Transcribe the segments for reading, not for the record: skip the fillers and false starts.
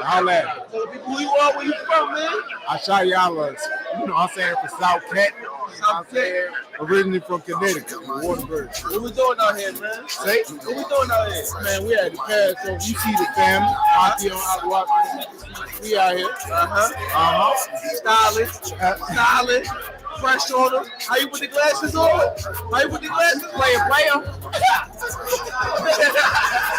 Holla at me. Tell the people who you are, where you from, man. I shot y'all, you know what I'm saying, from South Kent. South Kent. Originally from Connecticut, Waterbury. What we doing out here, man? Say? What we doing out here? Man, we at the pad, so you see the family. Auntie on out watching. We out here. Stylish. Stylish. Fresh on them. How you put the glasses on? How you put the glasses? Player.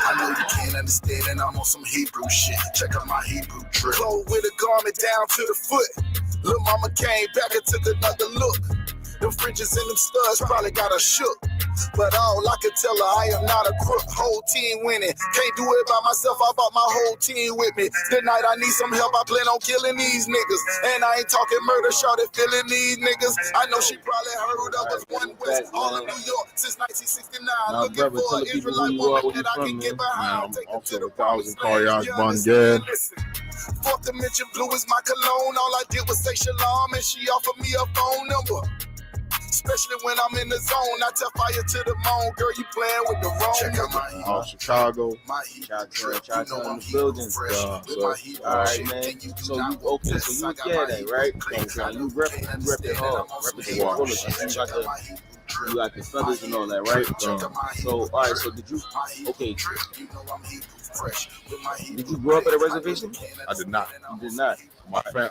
I know you can't understand, and I'm on some Hebrew shit. Check out my Hebrew drill. Clothes with a garment down to the foot. Lil' mama came back and took another look. Them fringes and them studs probably got her shook. But all I could tell her, I am not a crook. Whole team winning. Can't do it by myself. I brought my whole team with me. Tonight I need some help. I plan on killing these niggas. And I ain't talking murder, shorty feeling these niggas. I know she probably heard of us. One West, all of New York since 1969. Looking for an Israelite woman that I can get behind. Take her to the promised land. Fourth dimension blue is my cologne. All I did was say shalom and she offered me a phone number. Especially when I'm in the zone, I tell fire to the moon. Girl, you playing with the wrong nigga. Chicago. Chicago in the building. All right, man. So you okay? So you get that, right? You rep it hard. Represent the fullest. You got the feathers and all that, right? So all right. So did you? Okay. Did you grow up at a reservation? I did not. You did not.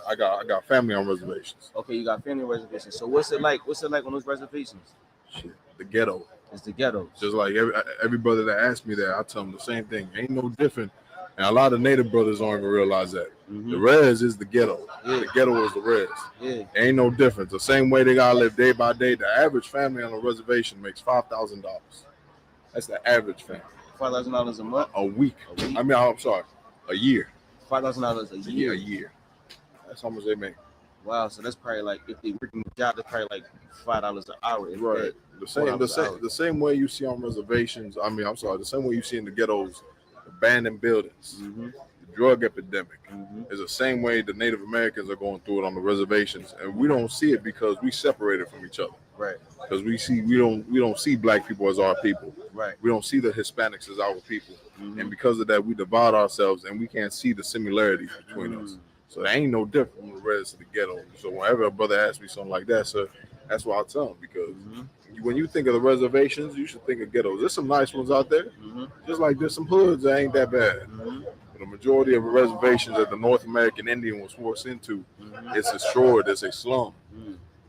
I got family on reservations. Okay, you got family on reservations. So what's it like? What's it like on those reservations? Shit, the ghetto. It's the ghetto. Just like every brother that asks me that, I tell them the same thing. Ain't no different. And a lot of native brothers don't even realize that. Mm-hmm. The res is the ghetto. Yeah. The ghetto is the res. Yeah. Ain't no difference. The same way they gotta live day by day. The average family on a reservation makes $5,000. That's the average family. $5,000 a month? A week. I mean, I'm sorry, a year. $5,000 a year. A year. That's how much they make. Wow, so that's probably like if they working the job, that's probably like $5 an hour. Right. The same way you see on reservations. I mean, I'm sorry. The same way you see in the ghettos, abandoned buildings, the drug epidemic is the same way the Native Americans are going through it on the reservations, and we don't see it because we separated from each other. Right. Because we don't see black people as our people. Right. We don't see the Hispanics as our people, and because of that, we divide ourselves, and we can't see the similarities between us. So there ain't no difference from the rest of the ghetto. So whenever a brother asks me something like that, so that's what I tell him, because when you think of the reservations, you should think of ghettos. There's some nice ones out there, just like there's some hoods that ain't that bad. But the majority of the reservations that the North American Indian was forced into, it's destroyed, it's a slum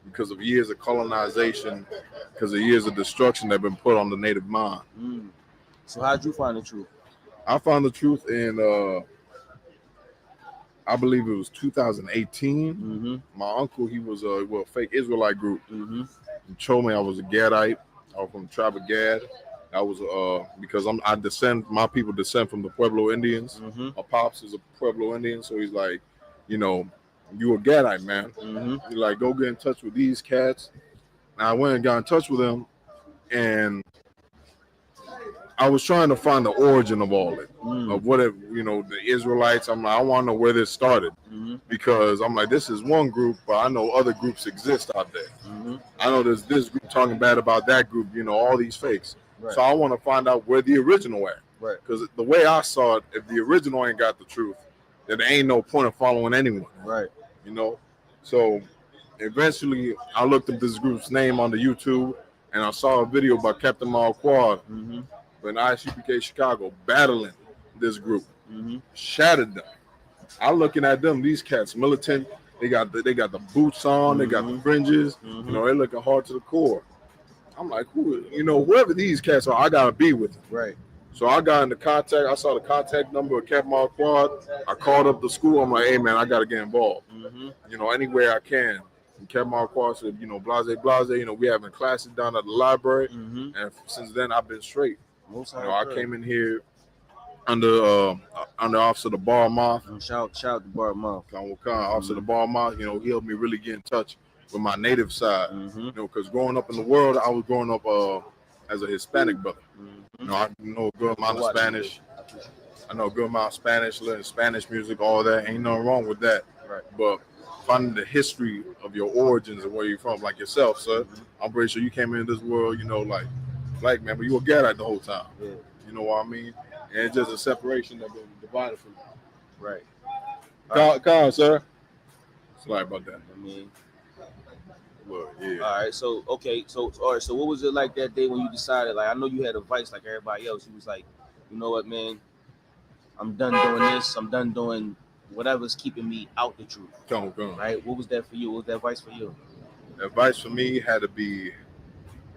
because of years of colonization, because of years of destruction that have been put on the native mind. So how'd you find the truth? I found the truth in I believe it was 2018. My uncle, he was a fake Israelite group. He told me I was a Gadite. I was from the tribe of Gad. I was because my people descend from the Pueblo Indians. My pops is a Pueblo Indian, so he's like, you know, you a Gadite, man. He's like, go get in touch with these cats. And I went and got in touch with them, and I was trying to find the origin of all it, of what it, you know, the Israelites. I'm like, I want to know where this started, because I'm like, this is one group, but I know other groups exist out there. I know there's this group talking bad about that group, you know, all these fakes. Right. So I want to find out where the original at. Right. Because the way I saw it, if the original ain't got the truth, then there ain't no point of following anyone. Right. You know, so eventually I looked up this group's name on the YouTube, and I saw a video by Captain Marquardt. In ISUPK Chicago, battling this group, shattered them. I'm looking at them; these cats, militant. They got the boots on, they got the fringes. You know, they're looking hard to the core. I'm like, whoever these cats are, I gotta be with them. Right. So I got into contact. I saw the contact number of Captain Marquardt. I called up the school. I'm like, hey man, I gotta get involved. You know, any way I can. And Captain Marquardt said, you know, blase. You know, we having classes down at the library, and since then I've been straight. You know, I came in here under Officer the Bar Moth. Shout out to Bar Moth. Officer the Bar Moth. You know, he helped me really get in touch with my native side. You know, because growing up in the world, I was growing up as a Hispanic brother. You know, I know a good amount of Spanish. I know a good amount of Spanish, learning Spanish music, all that. Ain't nothing wrong with that. Right. But finding the history of your origins and where you're from, like yourself, sir. I'm pretty sure you came into this world, you know, like black man, but you were Gadite the whole time. Yeah. You know what I mean? And it's just a separation that been divided from you. Right. Con, sir. Sorry about that. I mean, Look, yeah. all right. So okay. So all right. So what was it like that day when you decided? Like, I know you had a vice like everybody else. You was like, you know what, man? I'm done doing this. I'm done doing whatever's keeping me out the truth. Come. Right? What was that for you? What was that advice for you? Advice for me had to be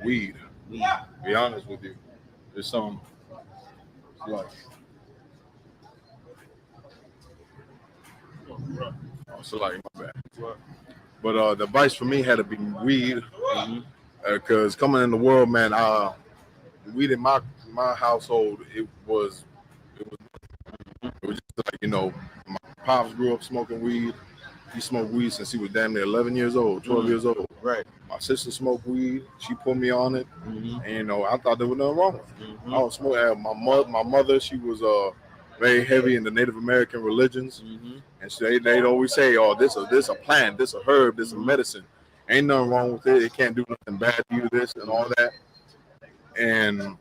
weed. Weed. Be honest with you. There's some like my bad. But the advice for me had to be weed. Because coming in the world, man, weed in my household, it was just like, you know, my pops grew up smoking weed. He smoked weed since he was damn near 11 years old, 12 years old. Right. My sister smoked weed. She put me on it. And, you know, I thought there was nothing wrong with it. I was smoking. My mother, she was very heavy in the Native American religions. And so they'd always say, oh, this a plant, this a herb, this a medicine. Ain't nothing wrong with it. It can't do nothing bad to you, this and all that. And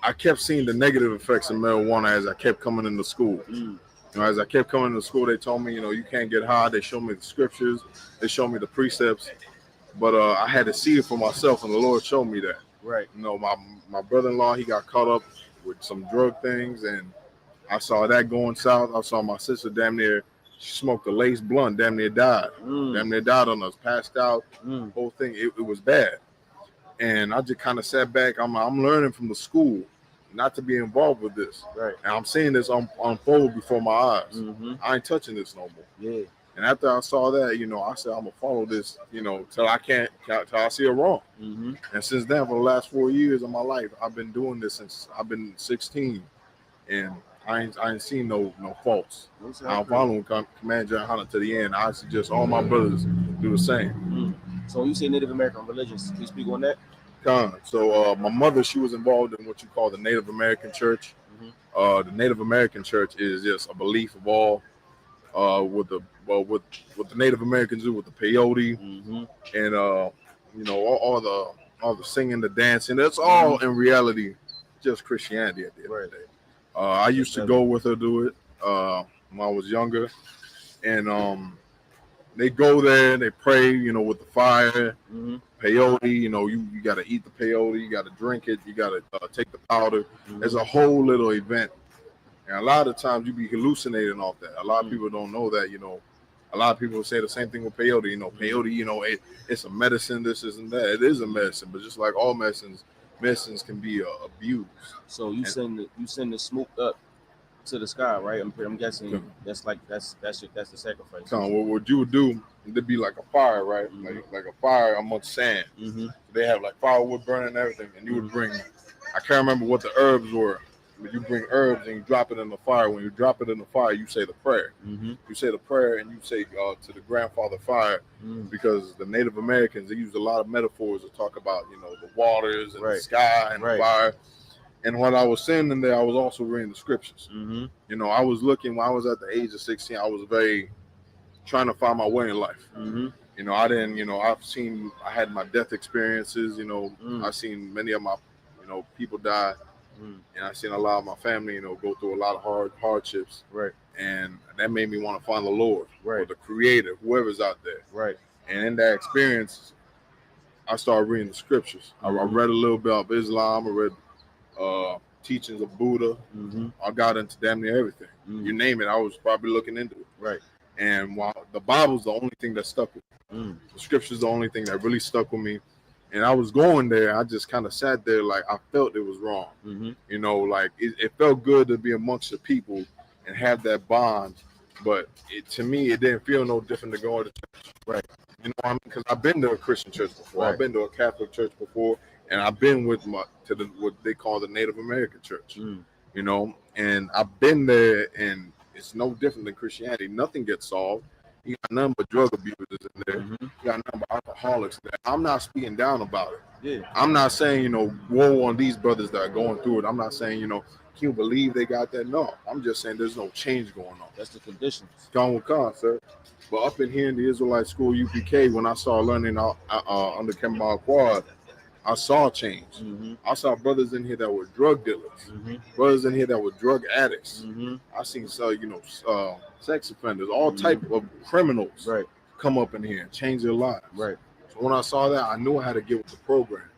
I kept seeing the negative effects of marijuana as I kept coming into school. You know, as I kept coming to school, they told me, you know, you can't get high. They showed me the scriptures. They showed me the precepts. But I had to see it for myself, and the Lord showed me that. Right. You know, my brother-in-law, he got caught up with some drug things, and I saw that going south. I saw my sister damn near, she smoked a lace blunt, damn near died. Damn near died on us, passed out, whole thing. It was bad. And I just kind of sat back. I'm learning from the school not to be involved with this. Right. And I'm seeing this unfold before my eyes. I ain't touching this no more. Yeah. And after I saw that, you know, I said I'm gonna follow this, you know, till I see it wrong. And since then, for the last 4 years of my life, I've been doing this since I've been 16, and I ain't seen no faults. I'm following Command John Hunter to the end. I suggest all my brothers do the same. So when you say Native American religions, can you speak on that? So my mother, she was involved in what you call the Native American Church. The Native American Church is just a belief of all what the Native Americans do with the peyote and you know, all the singing, the dancing. That's all in reality just Christianity at the end of the day. I used to go with her do it when I was younger, and they go there and they pray, you know, with the fire, peyote. You know, you got to eat the peyote, you got to drink it, you got to take the powder. There's a whole little event, and a lot of times you be hallucinating off that. A lot of people don't know that. You know, a lot of people say the same thing with peyote. You know, peyote, you know, it's a medicine. This isn't that. It is a medicine, but just like all medicines can be abused. So you send the smoke up to the sky, right? I'm guessing that's the sacrifice. What you would do, there'd be like a fire, right? Like a fire amongst sand. They have like firewood burning and everything, and you would bring, I can't remember what the herbs were, but you bring herbs and you drop it in the fire. When you drop it in the fire, you say the prayer. You say the prayer and you say to the grandfather fire, because the Native Americans, they use a lot of metaphors to talk about, you know, the waters and the sky and the fire. And when I was sitting in there, I was also reading the scriptures. You know, I was looking, when I was at the age of 16, I was very trying to find my way in life. You know, I didn't, you know, I had my death experiences, you know, I've seen many of my, you know, people die. And I've seen a lot of my family, you know, go through a lot of hardships. And that made me want to find the Lord, or the Creator, whoever's out there. And in that experience, I started reading the scriptures. I read a little bit of Islam. I read teachings of Buddha. I got into damn near everything. You name it, I was probably looking into it. And while the Bible's the only thing that stuck with me. The scripture's the only thing that really stuck with me. And I was going there, I just kind of sat there like I felt it was wrong. You know, like it felt good to be amongst the people and have that bond. But to me, it didn't feel no different to go to church. You know what I mean? Because I've been to a Christian church before. I've been to a Catholic church before. And I've been what they call the Native American church, you know, and I've been there, and it's no different than Christianity. Nothing gets solved. You got nothing but drug abusers in there. You got nothing but alcoholics there. I'm not speaking down about it. I'm not saying, you know, woe on these brothers that are going through it. I'm not saying, you know, can you believe they got that? No, I'm just saying there's no change going on. That's the conditions. Gone with con, sir. But up in here in the Israelite school, UPK, when I started learning under Kemba Quad, I saw change. I saw brothers in here that were drug dealers, brothers in here that were drug addicts. I seen sex offenders, all type of criminals come up in here and change their lives. Right. So when I saw that, I knew I had to get with the program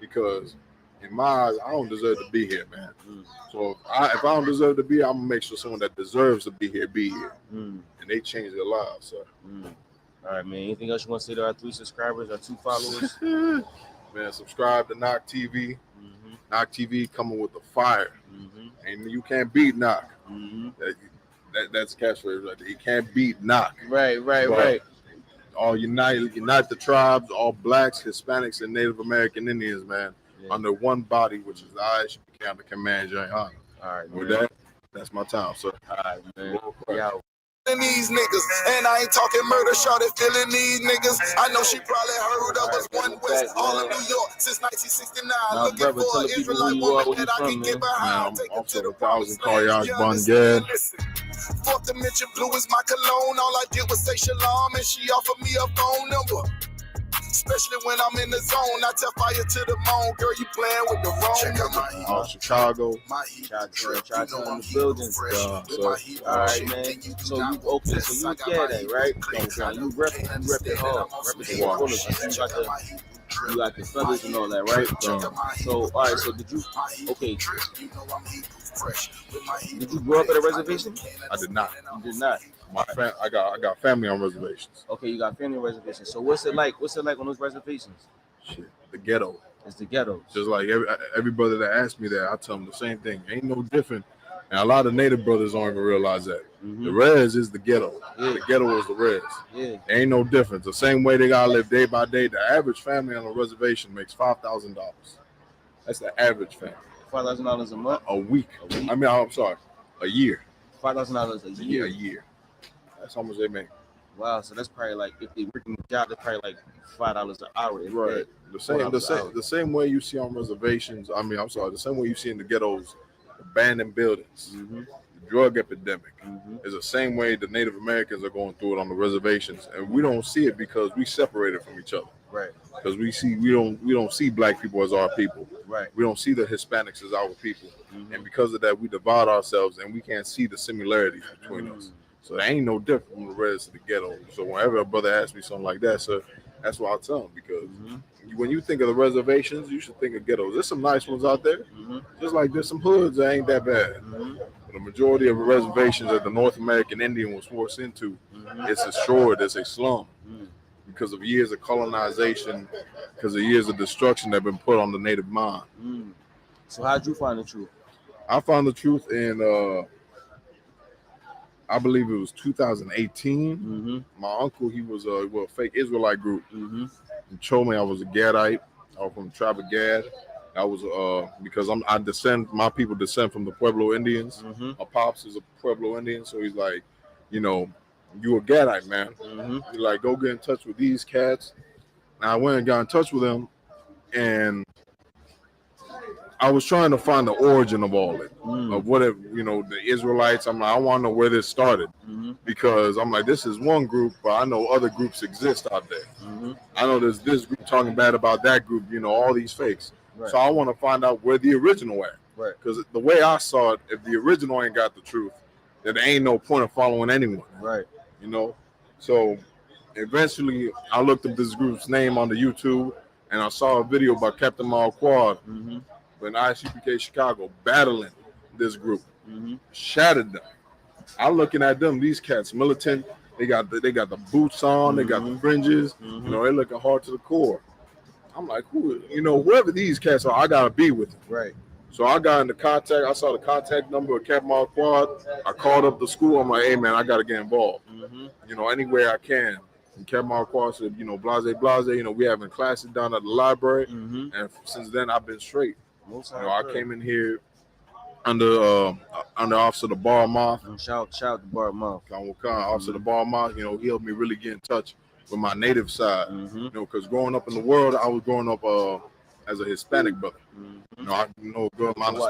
because in my eyes, I don't deserve to be here, man. So if I don't deserve to be here, I'm gonna make sure someone that deserves to be here, and they change their lives. So. All right, man. Anything else you want to say to our 3 subscribers, our 2 followers? Man, subscribe to Knock TV. Knock TV coming with the fire, and you can't beat Knock. That's catchphrase right there. You can't beat Knock. Right. All unite the tribes, all blacks, Hispanics, and Native American Indians, man, under one body, which is the ISUPK under command Jay Hana. All right, with that, that's my time, sir. All right, man. Yeah. These niggas, and I ain't talking murder, shorty feeling these niggas. I know she probably heard of us, One West, all in New York since 1969. Looking for an Israelite woman that I can get behind. Take her to the promised land. Fourth dimension blue is my cologne. All I did was say shalom, and she offered me a phone number. Especially when I'm in the zone, I tell fire to the moon. Girl, you playing with the wrong. Chicago. Chicago in the building. All right, man. So you okay? So you get right? You rep it hard. Represent your fullest. You got the feathers and all that, right? So all right. So did you? Okay. Did you grow up at a reservation? I did not. You did not. I got family on reservations. Okay, you got family on reservations. So what's it like? What's it like on those reservations? Shit, the ghetto. It's the ghetto. Just like every brother that asks me that, I tell them the same thing. Ain't no different. And a lot of Native brothers don't even realize that. The res is the ghetto. The ghetto is the res. Ain't no difference. The same way they gotta live day by day. The average family on a reservation makes $5,000. That's the average family. $5,000 a month? A week. I mean, I'm sorry, a year. $5,000 a year. A year. That's how much they make. Wow, so that's probably like if they working the job, that's probably like $5 an hour. Right. The same way you see on reservations. I mean, I'm sorry, the same way you see in the ghettos, abandoned buildings, the drug epidemic. Is the same way the Native Americans are going through it on the reservations, and we don't see it because we separated from each other. Right. Because we don't see black people as our people. Right. We don't see the Hispanics as our people, and because of that, we divide ourselves, and we can't see the similarities between us. So there ain't no difference from the rest of the ghetto. So whenever a brother asks me something like that, so that's what I tell him, because when you think of the reservations, you should think of ghettos. There's some nice ones out there, just like there's some hoods that ain't that bad. But the majority of the reservations that the North American Indian was forced into, it's assured it's a slum because of years of colonization, because of years of destruction that have been put on the native mind. So how'd you find the truth? I found the truth in I believe it was 2018. My uncle, he was a fake Israelite group. He told me I was a Gadite. I was from the tribe of Gad. I was because my people descend from the Pueblo Indians. My pops is a Pueblo Indian, so he's like, you a Gadite, man. He's like, go get in touch with these cats. And I went and got in touch with them, and I was trying to find the origin of all it, of what the Israelites. I'm like, I want to know where this started, because I'm like, this is one group, but I know other groups exist out there. I know there's this group talking bad about that group, all these fakes. Right. So I want to find out where the original at. Right. Because the way I saw it, if the original ain't got the truth, then there ain't no point of following anyone. Right. So eventually I looked up this group's name on the YouTube, and I saw a video by Captain Malquad. When ISUPK Chicago battling this group, shattered them. I'm looking at them; these cats militant. They got the boots on, they got the fringes. They're looking hard to the core. I'm like, whoever these cats are, I gotta be with them. Right. So I got into contact. I saw the contact number of Captain Malquad. I called up the school. I'm like, hey man, I gotta get involved. Any way I can. And Captain Malquad said, blase. We having classes down at the library, and since then I've been straight. I came in here under Officer the Bar Moth. Shout out to Bar Moth. Officer the Bar Moth. He helped me really get in touch with my native side. Because growing up in the world, I was growing up as a Hispanic brother. I know a good amount of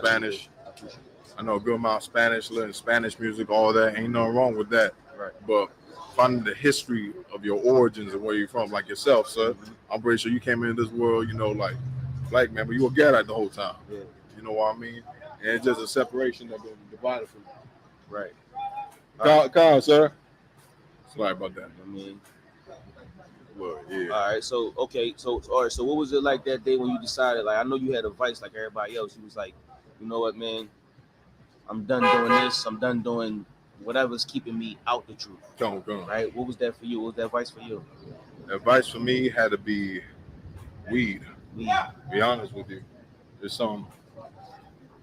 Spanish. Learning Spanish music, all that. Ain't nothing wrong with that. Right. But finding the history of your origins and where you're from, like yourself, sir. I'm pretty sure you came into this world, black man, but you a Gadite the whole time. Yeah. You know what I mean? And it's just a separation that been divided from. Right. Kyle, sir. Sorry about that. I mean, well, yeah. All right. So okay. So all right. So what was it like that day when you decided? Like, I know you had a vice like everybody else. You was like, you know what, man? I'm done doing this. I'm done doing whatever's keeping me out the truth. Come. Right. What was that for you? What was that advice for you? Advice for me had to be weed. Weed. Be honest with you. It's something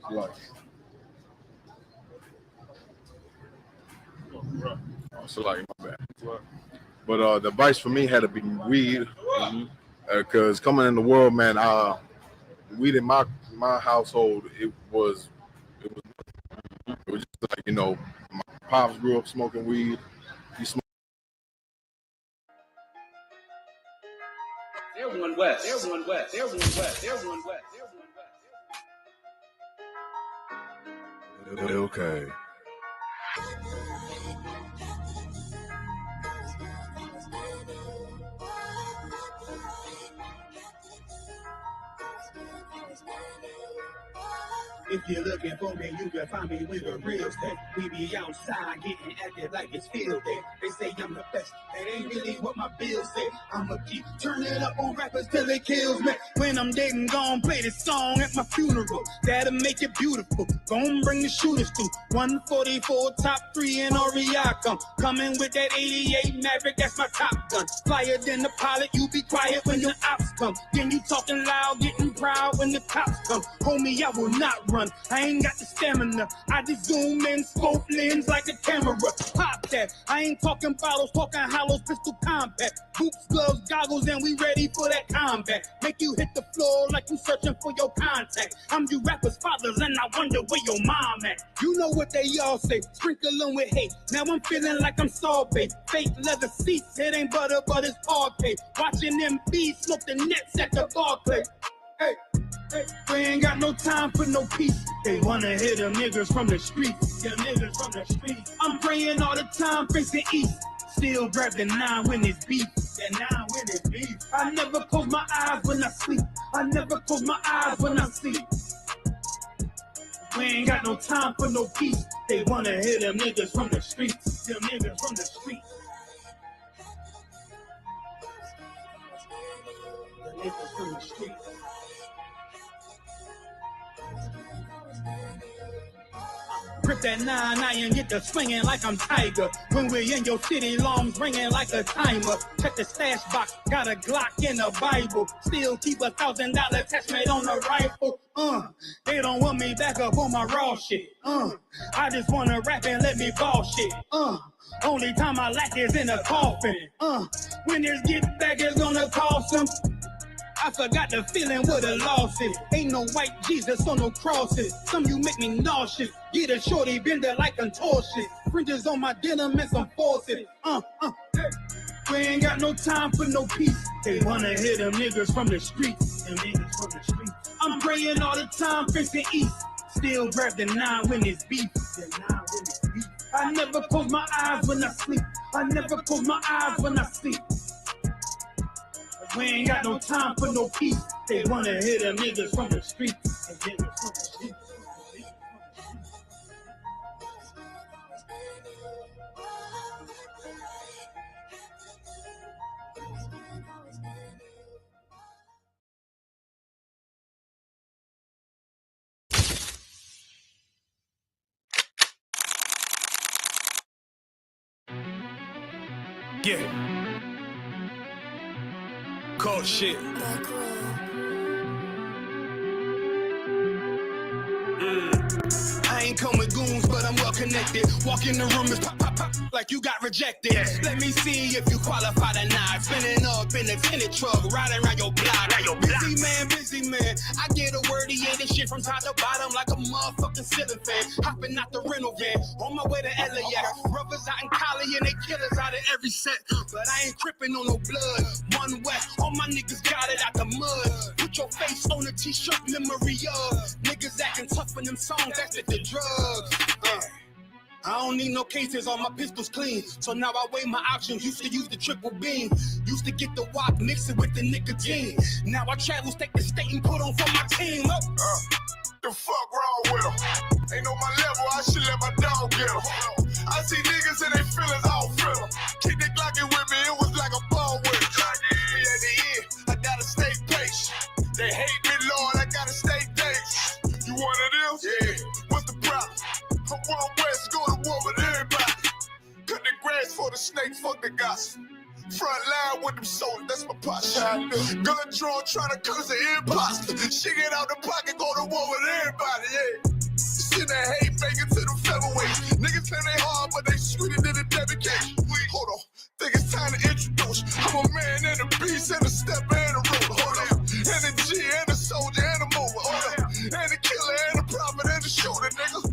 like. So like my bad. But the advice for me had to be weed. Because coming in the world, man, weed in my household, it was just like, you know, my pops grew up smoking weed. He smoked. There's one west. Okay. If you're looking for me, you can find me with the real stuff. We be outside getting active like it's field day. They say I'm the best. That ain't really what my bills say. I'ma keep turning up on rappers till it kills me. When I'm dead and gone, play this song at my funeral. That'll make it beautiful. Gon' bring the shooters to 144 top 3 in Oriaco. Coming with that 88 Maverick, that's my top gun. Flyer than the pilot, you be quiet when your ops come. Then you talking loud, getting proud when the cops come. Homie, I will not run. I ain't got the stamina. I just zoom in, scope lens like a camera. Pop that. I ain't talking bottles, talking hollows, pistol compact. Boots, gloves, goggles, and we ready for that combat. Make you hit the floor like you searching for your contact. I'm you rappers' fathers, and I wonder where your mom at. You know what they all say, sprinkle them with hate. Now I'm feeling like I'm sorbet. Fake leather seats, it ain't butter, but it's parquet. Watching them bees smoke the nets at the Barclay. Hey. We ain't got no time for no peace. They wanna hit them niggas from the streets. Them niggas from the streets. I'm praying all the time, facing east. Still grab the 9 when it's beef. That 9 when it's beef. I never close my eyes when I sleep. I never close my eyes when I sleep. We ain't got no time for no peace. They wanna hit them niggas from the streets. Them niggas from the streets. The niggas from the streets. Grip that 9 iron, get the swinging like I'm Tiger. When we in your city, alarms ringing like a timer. Check the stash box, got a Glock in a Bible. Still keep $1,000 attachment on the rifle. They don't want me back up on my raw shit. I just wanna rap and let me ball shit. Only time I lack is in a coffin. When this get back, it's gonna cost them. I forgot the feeling what a loss is. Ain't no white Jesus on no crosses. Some you make me nauseous. Get a shorty bender like contortion. Fringes on my denim and some forces. We ain't got no time for no peace. They wanna hit them niggas from the streets. Them niggas from the streets. I'm praying all the time, facing east. Still grab the 9 when it's beef. The 9 when it's beef. I never close my eyes when I sleep. I never close my eyes when I sleep. We ain't got no time for no peace. They wanna hit them niggas from the streets. And niggas from the streets. Yeah. Cold shit. I ain't come with goons, but I'm well connected. Walk in the room, is pop, pop, pop, like you got rejected. Let me see if you qualify or not. Spinning up in a tinted truck, riding around your block. Busy man. I get a word, yeah, this shit from top to bottom like a motherfucking ceiling fan. Hopping out the rental van, on my way to LAX. Brothers out in Cali and they killers out of every set. But I ain't tripping on no blood. One West, all my niggas got it out the mud. Put your face on a t-shirt, memory of niggas acting tough in them songs, that's the drugs. I don't need no cases, all my pistols clean. So now I weigh my options. Used to use the triple beam. Used to get the wop, mix it with the nicotine. Now I travel state to state and put on for my team. The fuck wrong with them? Ain't on my level, I should let my dog get them. I see niggas and they feelings, I don't feel them. Keep the Glockin' with me, it was like a ball with it. At the end, I gotta stay patient. They hate me, Lord, I gotta stay dangerous. You one of them? Yeah. What's the problem? I'm one west, go to war with everybody. Cut the grass for the snakes, fuck the gospel. Front line with them soldiers, that's my posture. Gun drawn, trying to curse the imposter. Shit get out the pocket, go to war with everybody, yeah. Shit that hate, make it to the featherweight. Niggas claim they hard, but they sweeter than a dedication. Hold on, think it's time to introduce. I'm a man and a beast and a stepper and a roller. Hold on, and a G and a soldier and a mover. Hold on, and a killer and a prophet and a shooter, nigga.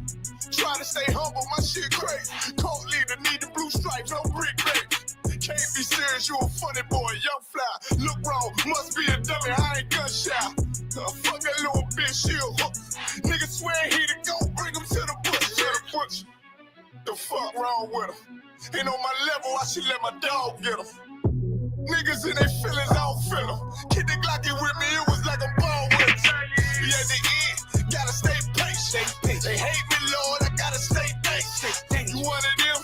Trying to stay humble, my shit crazy. Cold leader, need the blue stripes, no brick baby. Can't be serious, you a funny boy, young fly. Look wrong, must be a dummy, I ain't gun shy. Fuck that little bitch, she a hook. Nigga swear he the go, bring him to the bush, The fuck wrong with him? Ain't on my level, I should let my dog get him. Niggas in their feelings, I don't feel them. Kid the Glocky with me, it was like a ball with him. Be at the end, gotta stay patient. They hate me, Lord, I gotta stay patient. You one of them?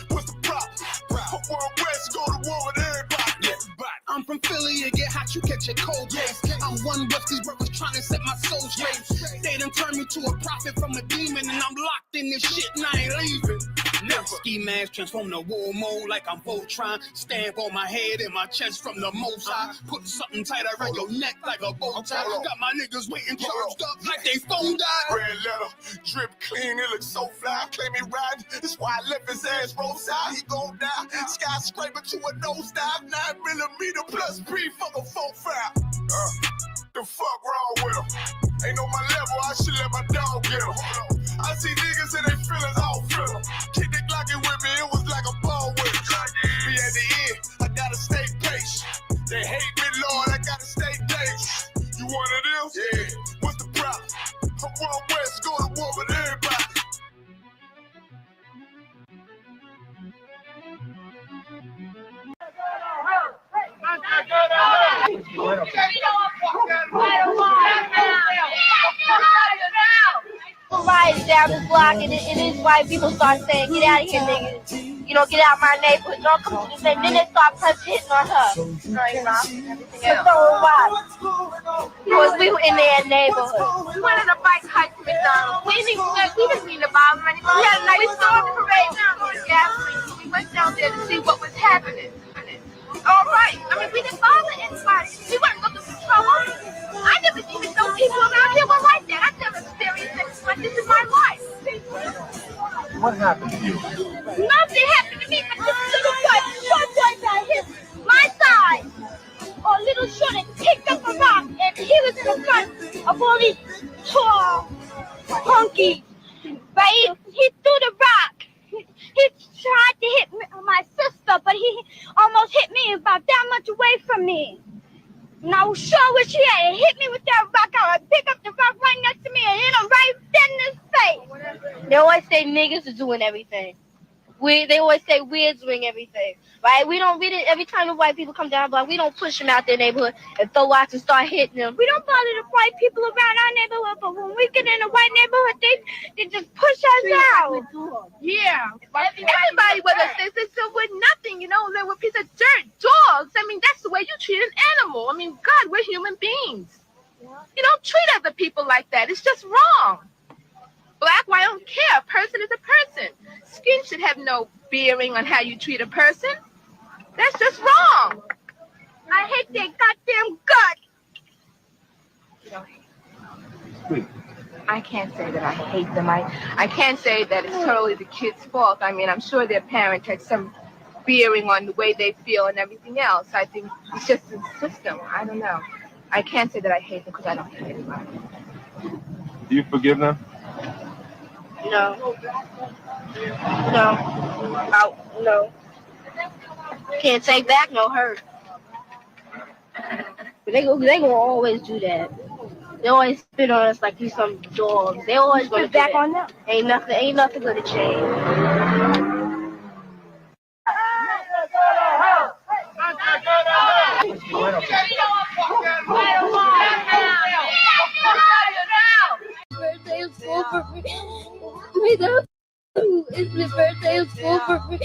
What's the problem? I'm one west, go to war with everybody. I'm from Philly, you get hot, you catch a cold case. I'm one west, these brothers trying to set my soul straight. They done turned me to a prophet from a demon, and I'm locked in this shit and I ain't leaving. Now ski mask transform to war mode like I'm Voltron. Stamp on my head and my chest from the most high. Put something tight around your neck like a bow tie. Got my niggas waiting charged up like they phone died. Red letter, drip clean, it looks so fly. Claim me riding, that's why I left his ass roadside. He gon' die, skyscraper to a nosedive. 9mm plus B, fuck a 4-5. The fuck wrong with him? Ain't on my level, I should let my dog get him. I see niggas and they feelings, I don't feel them. Keep the Glocky with me, it was like a ball with it. Be at the end, I gotta stay patient. They hate me, Lord, I gotta stay dangerous. You one of them? Yeah. What's the problem? I'm one west, go to war with everybody. Right down this block, and it's white people start saying, "Get out of here, niggas! You know, get out my neighborhood." Don't come to the same. Then they start hitting on her. Because we were in their neighborhood. We wanted to bike hike to McDonald's. We didn't mean to bother them anymore. We saw the parade down on the gas. We went down there to see what was happening. All right. I mean, we didn't bother anybody. We weren't looking for trouble. I never even know people around here were like that. I've never experienced anything like this in my life. What happened to you? Nothing happened to me, but this little boy got hit my side. Or little shorty picked up a rock, and he was in the front of all these tall, hunky. But he threw the rock. He tried to hit my sister, but he almost hit me about that much away from me. And I was sure where she had. It hit me with that rock. I would pick up the rock right next to me and hit him right dead in his face. They always say niggas is doing everything. They always say we're doing everything, right? Every time the white people come down the block, we don't push them out their neighborhood and throw rocks and start hitting them. We don't bother the white people around our neighborhood, but when we get in a white neighborhood, they just push us out. Yeah. Everybody was a citizen with nothing, you know, they were a piece of dirt, dogs. I mean, that's the way you treat an animal. I mean, God, we're human beings. You don't treat other people like that. It's just wrong. Black, white, I don't care. A person is a person. Skin should have no bearing on how you treat a person. That's just wrong. I hate their goddamn guts. I can't say that I hate them. I can't say that it's totally the kids' fault. I mean, I'm sure their parents had some bearing on the way they feel and everything else. I think it's just the system. I don't know. I can't say that I hate them because I don't hate anybody. Do you forgive them? No. No. Can't take back no hurt. But they gonna always do that. They always Spit on us like we some dogs. They always gonna back on them. Ain't nothing gonna change. Birthday is full for free. It's my birthday is full for free.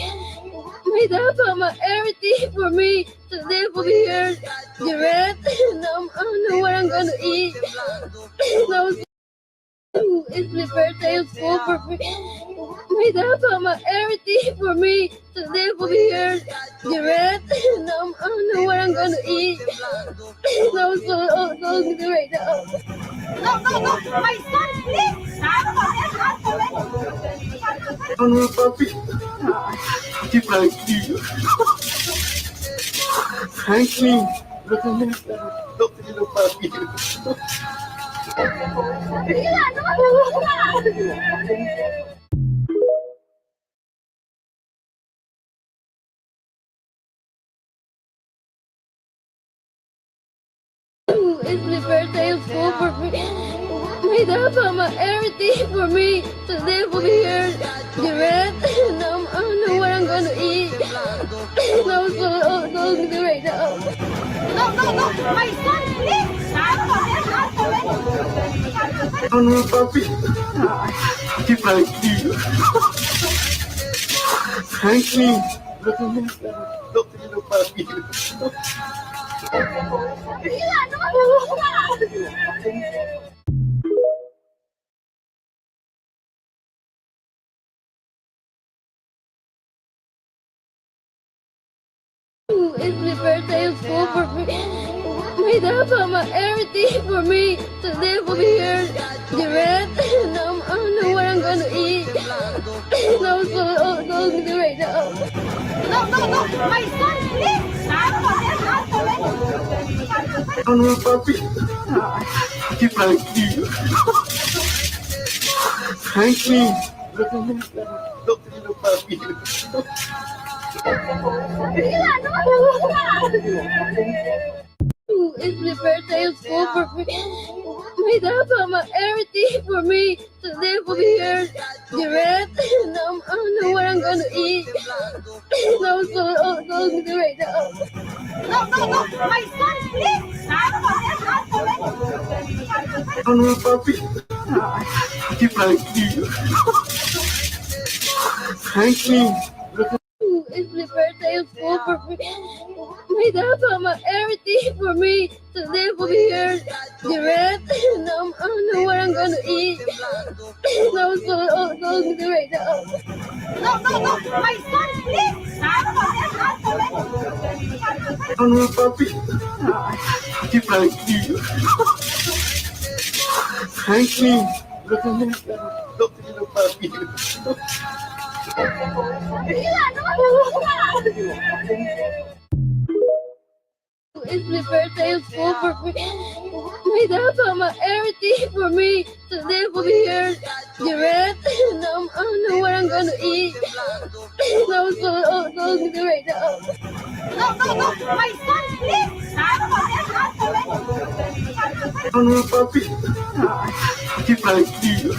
My dad bought my everything for me to live over here. The rest, and I don't know what I'm gonna eat. It's my birthday is full for free. My dad bought my everything for me to live over here. The rest, and I don't know what I'm gonna eat. I'm so hungry right now. No, my son, please. Papi, que tranquilo. Tranquilo. Não tenho papi. It's my birthday is full for free. My dad bought my everything for me to live over here. The rest, and I don't know what I'm gonna eat. I'm so hungry right now. No, my son, please. Papi, que tranquilo. Tranquilo. Não tenho papi. It's my birthday is full for free. My dad bought my everything for me to live over here. The rest, and I don't know what I'm gonna eat. I'm so hungry right now. No, my son, please. Papi, que tranquilo. Tranquilo. Não tenho papi. It's my birthday is full for free. My dad bought my everything for me to live over here. The rest, and I don't know what I'm gonna eat. I'm so hungry right now. No, my son, please. Papi, que tranquilo. Tranquilo. It's my birthday is full for free. My dad bought my everything for me to live over here. The rest, and I don't know what I'm gonna eat. I'm so hungry right now. No, my son, please. Papi, que tranquilo. Tranquilo. Não tenho papi. It's my birthday is full for free. My dad bought my everything for me to live over here. The rest, and I don't know what I'm gonna eat. I'm so hungry right now. No, my son, please. Papi, que tranquilo.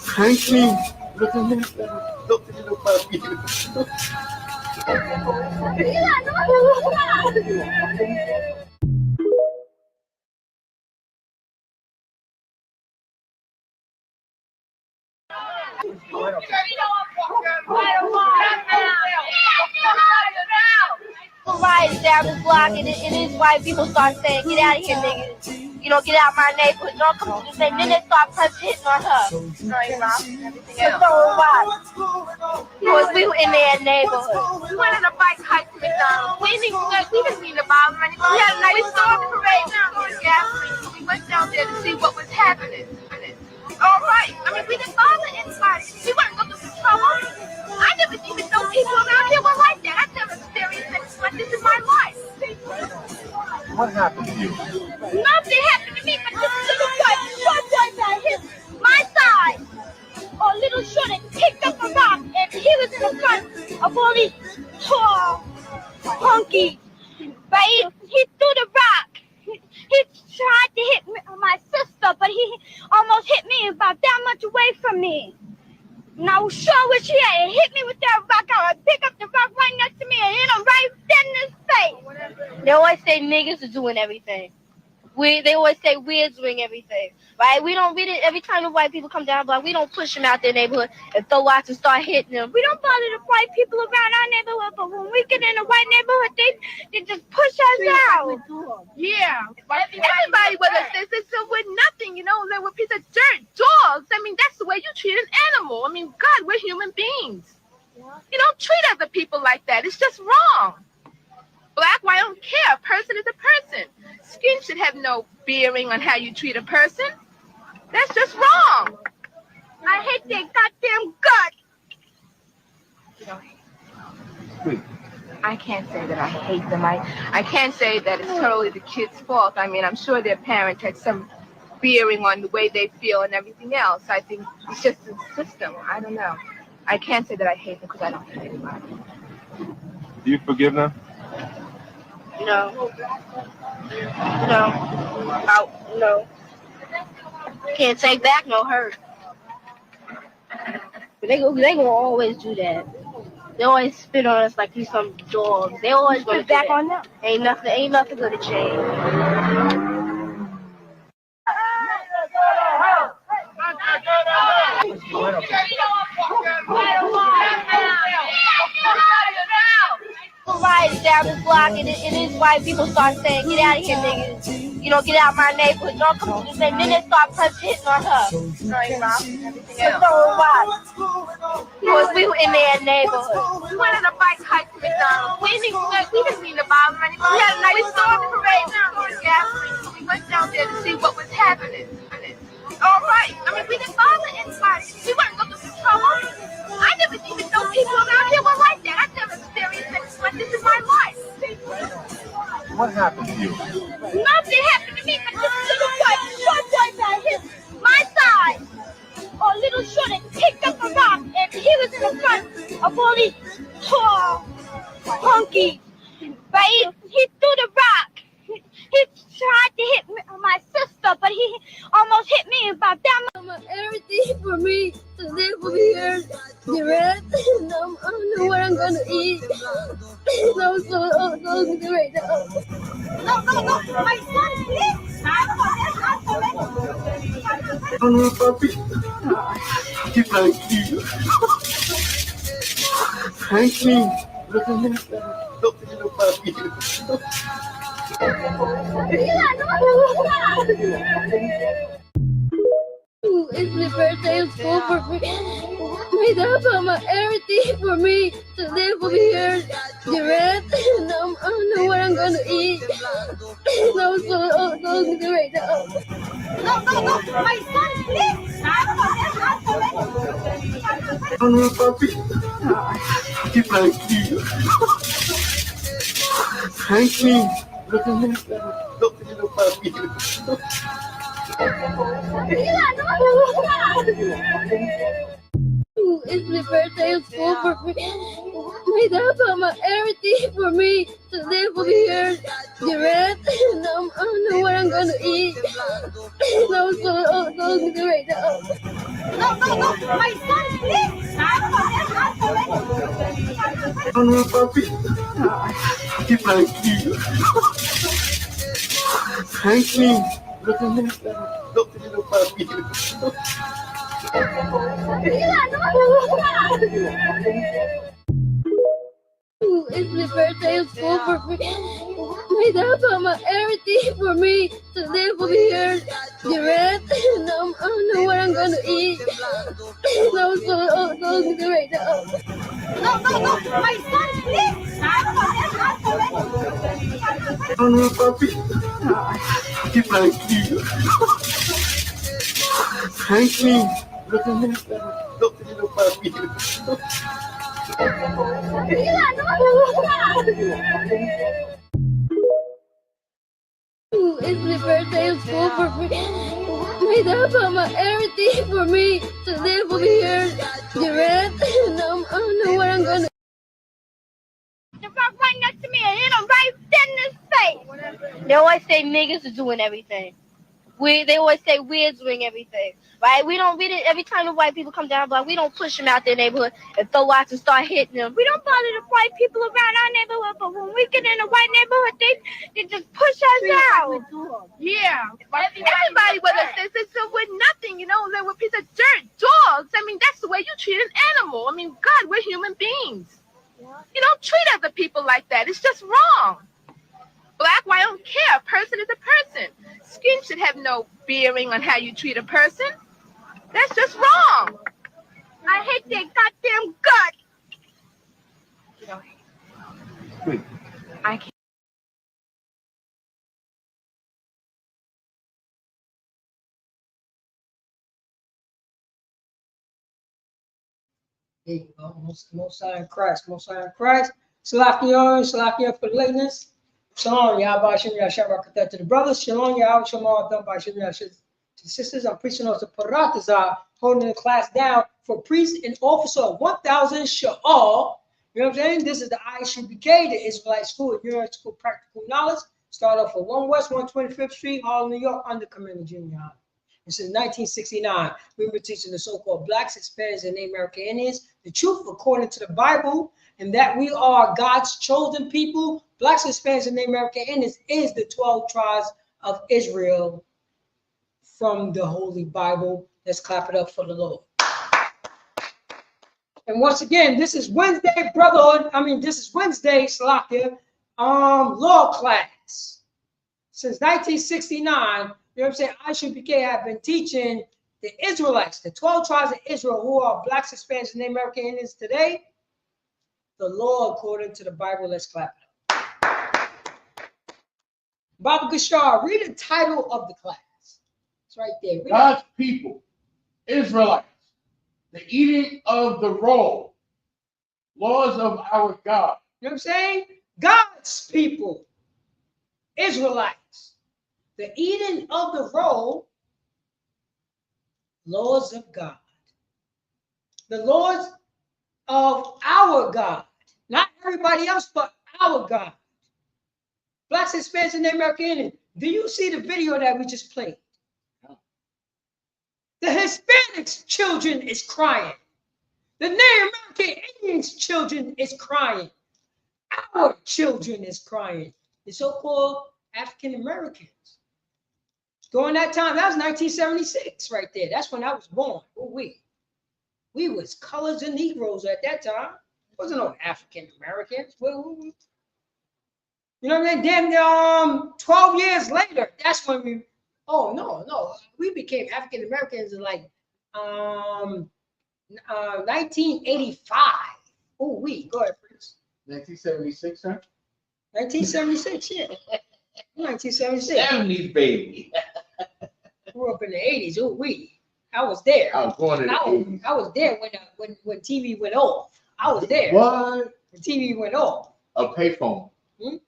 Tranquilo. Não tenho papi. Rides down this block, and it's white people start saying, "Get out of here, niggas! You know, get out my neighborhood. Don't come to the same." Then they start hitting on her. Right, Rob? Everything else. Because we were in their neighborhood. We went on a bike hike to McDonald's. We didn't mean to bother them. We had a nice saw the parade down to the gas station. We went down there to see what was happening. All right. I mean, we didn't bother anybody. We weren't looking for trouble. I never even know people around here were like that. I've never experienced anything like this in my life. What happened to you? Nothing happened to me, but this little boy, short boy that hit my side, or little shorty, picked up a rock, and he was in the front of all these tall honkies. But he threw the rock. He tried to hit from me. And I was sure where she had. It hit me with that rock. I would pick up the rock right next to me and hit him right dead in his face. They always say niggas are doing everything. They always say we're doing everything, right? Every time the white people come down the block, we don't push them out their neighborhood and throw rocks and start hitting them. We don't bother the white people around our neighborhood, but when we get in a white neighborhood, they just push us out. Yeah. Everybody with us, they're with nothing, they're with a piece of dirt, dogs. I mean, that's the way you treat an animal. I mean, God, we're human beings. You don't treat other people like that. It's just wrong. Black, white, I don't care. A person is a person. Skin should have no bearing on how you treat a person. That's just wrong. I hate their goddamn guts. I can't say that I hate them. I can't say that it's totally the kids' fault. I mean, I'm sure their parents had some bearing on the way they feel and everything else. I think it's just the system. I don't know. I can't say that I hate them because I don't hate anybody. Do you forgive them? No. No. Can't take back no hurt. But they gonna always do that. They always spit on us like we some dogs. They always gonna back on them. Ain't nothing gonna change. Riding down this block and these white people start saying, "Get out of here, niggas. Get out of my neighborhood. Don't come to the same." Then they start hitting on her. We were in their neighborhood. We went on a bike hike to McDonald's. We didn't mean to bother anyone. We saw the parade down on the gas station. We went down there to see what was happening. All right. I mean, we didn't bother anybody. We weren't looking for trouble. I never even know people around here were like that. I've never experienced anything like this in my life. What happened to you? Nothing happened to me, but this little boy, short boy that hit my side, or little shorty, picked up a rock, and he was in the front of all these tall honkies. But he threw the rock. He tried to hit my sister, but he almost hit me about that much. Everything for me to live over here, the rest, and I don't know what I'm gonna eat. And I'm so hungry right now. No, my son, please. Oh, papi. Thank you. Thank you. Look at him, papi. It's my birthday of school for me. My dad bought everything for me to live over here, the rest, and I don't know what I'm gonna eat. And I'm so hungry right now. No, my son, please. Oh, papi. Thank you. Thank you. Look at him, papi. It's my birthday of school for me. My dad bought everything for me to live over here, the rest, and I don't know what I'm gonna eat. And I'm so hungry right now. No, my son, please. Oh, papi. Thank you. Thank you. Look at him, papi. It's my birthday of school for me. My dad bought everything for me to live over here, the rest, and I don't know what I'm gonna eat. And I'm so hungry right now. No, my son, please. Oh, papi. Thank you. Thank you. Look at him, papi. It's my birthday of school for me. My dad bought everything for me to live over here, the rest, and I don't know what I'm gonna. The rock right next to me and hit him right dead in his face. They always say niggas are doing everything. They always say we're doing everything, right? We don't read it every time the white people come down, but we don't push them out their neighborhood and throw rocks and start hitting them. We don't bother the white people around our neighborhood, but when we get in a white neighborhood, they just push us out. Yeah. Everybody with us is with nothing, you know, they're a piece of dirt, dogs. I mean, that's the way you treat an animal. I mean, God, we're human beings. You don't treat other people like that. It's just wrong. Black, white, I don't care. A person is a person. Skin should have no bearing on how you treat a person. That's just wrong. I hate their goddamn gut. I can't. There you go. Most High in Christ. Most High in Christ. Salakia for the lateness. Shalom, Yahweh Shem Yahshua to the brothers. Shalom, Yahweh Shem done by Shem Yahshua to the sisters. I'm preaching on the Paratazar, holding the class down for priest and officer of 1,000 Sha'al. You know what I'm saying? This is the ISUPK, the Israelite School of University Practical Knowledge. Start off at 1 West 125th Street, Harlem, New York, under Commander Junior High. And since 1969, we've been teaching the so-called Blacks, Hispanics, and Native American Indians the truth according to the Bible, and that we are God's chosen people. Blacks, Hispanics, and Native American Indians is the 12 tribes of Israel from the Holy Bible. Let's clap it up for the Lord. And once again, this is Wednesday, brotherhood. This is Wednesday, Salakia, law class. Since 1969, you know what I'm saying, ISUPK have been teaching the Israelites, the 12 tribes of Israel, who are Blacks, Hispanics, and Native American Indians today, the law according to the Bible. Let's clap it up. Baba Gashar, read the title of the class. It's right there. Read God's people, Israelites, the eating of the roll, laws of our God. You know what I'm saying? God's people, Israelites, the eating of the roll, laws of God. The laws of our God. Not everybody else, but our God. Blacks, Hispanics, and Native American Indians. Do you see the video that we just played? The Hispanics' children is crying. The Native American Indians' children is crying. Our children is crying. The so-called African Americans. During that time, that was 1976 right there. That's when I was born. Oh, we was colors and Negroes at that time. Wasn't no African Americans. You know what I mean? Then 12 years later, that's when we, we became African Americans in like 1985. Oh, go ahead, please. 1976, huh? 1976, yeah. 1976. 70s, baby. Grew up in the 80s. Oh, I was there. I was born in the 80s. I was there when TV went off. I was there. What? The TV went off. A payphone. No,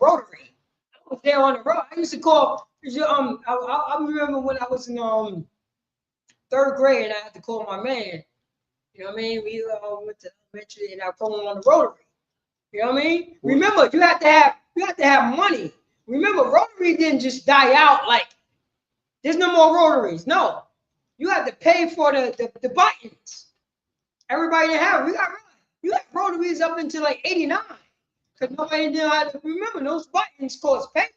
rotary. I was there on the road. I used to call. I remember when I was in 3rd grade and I had to call my man. You know what I mean? We went to elementary and I called him on the rotary. You know what I mean? Remember, you have to have money. Remember, rotary didn't just die out like there's no more rotaries. No, you have to pay for the buttons. Everybody didn't have it. You got rotaries up until like 89. Because nobody knew how to remember those buttons cost paper.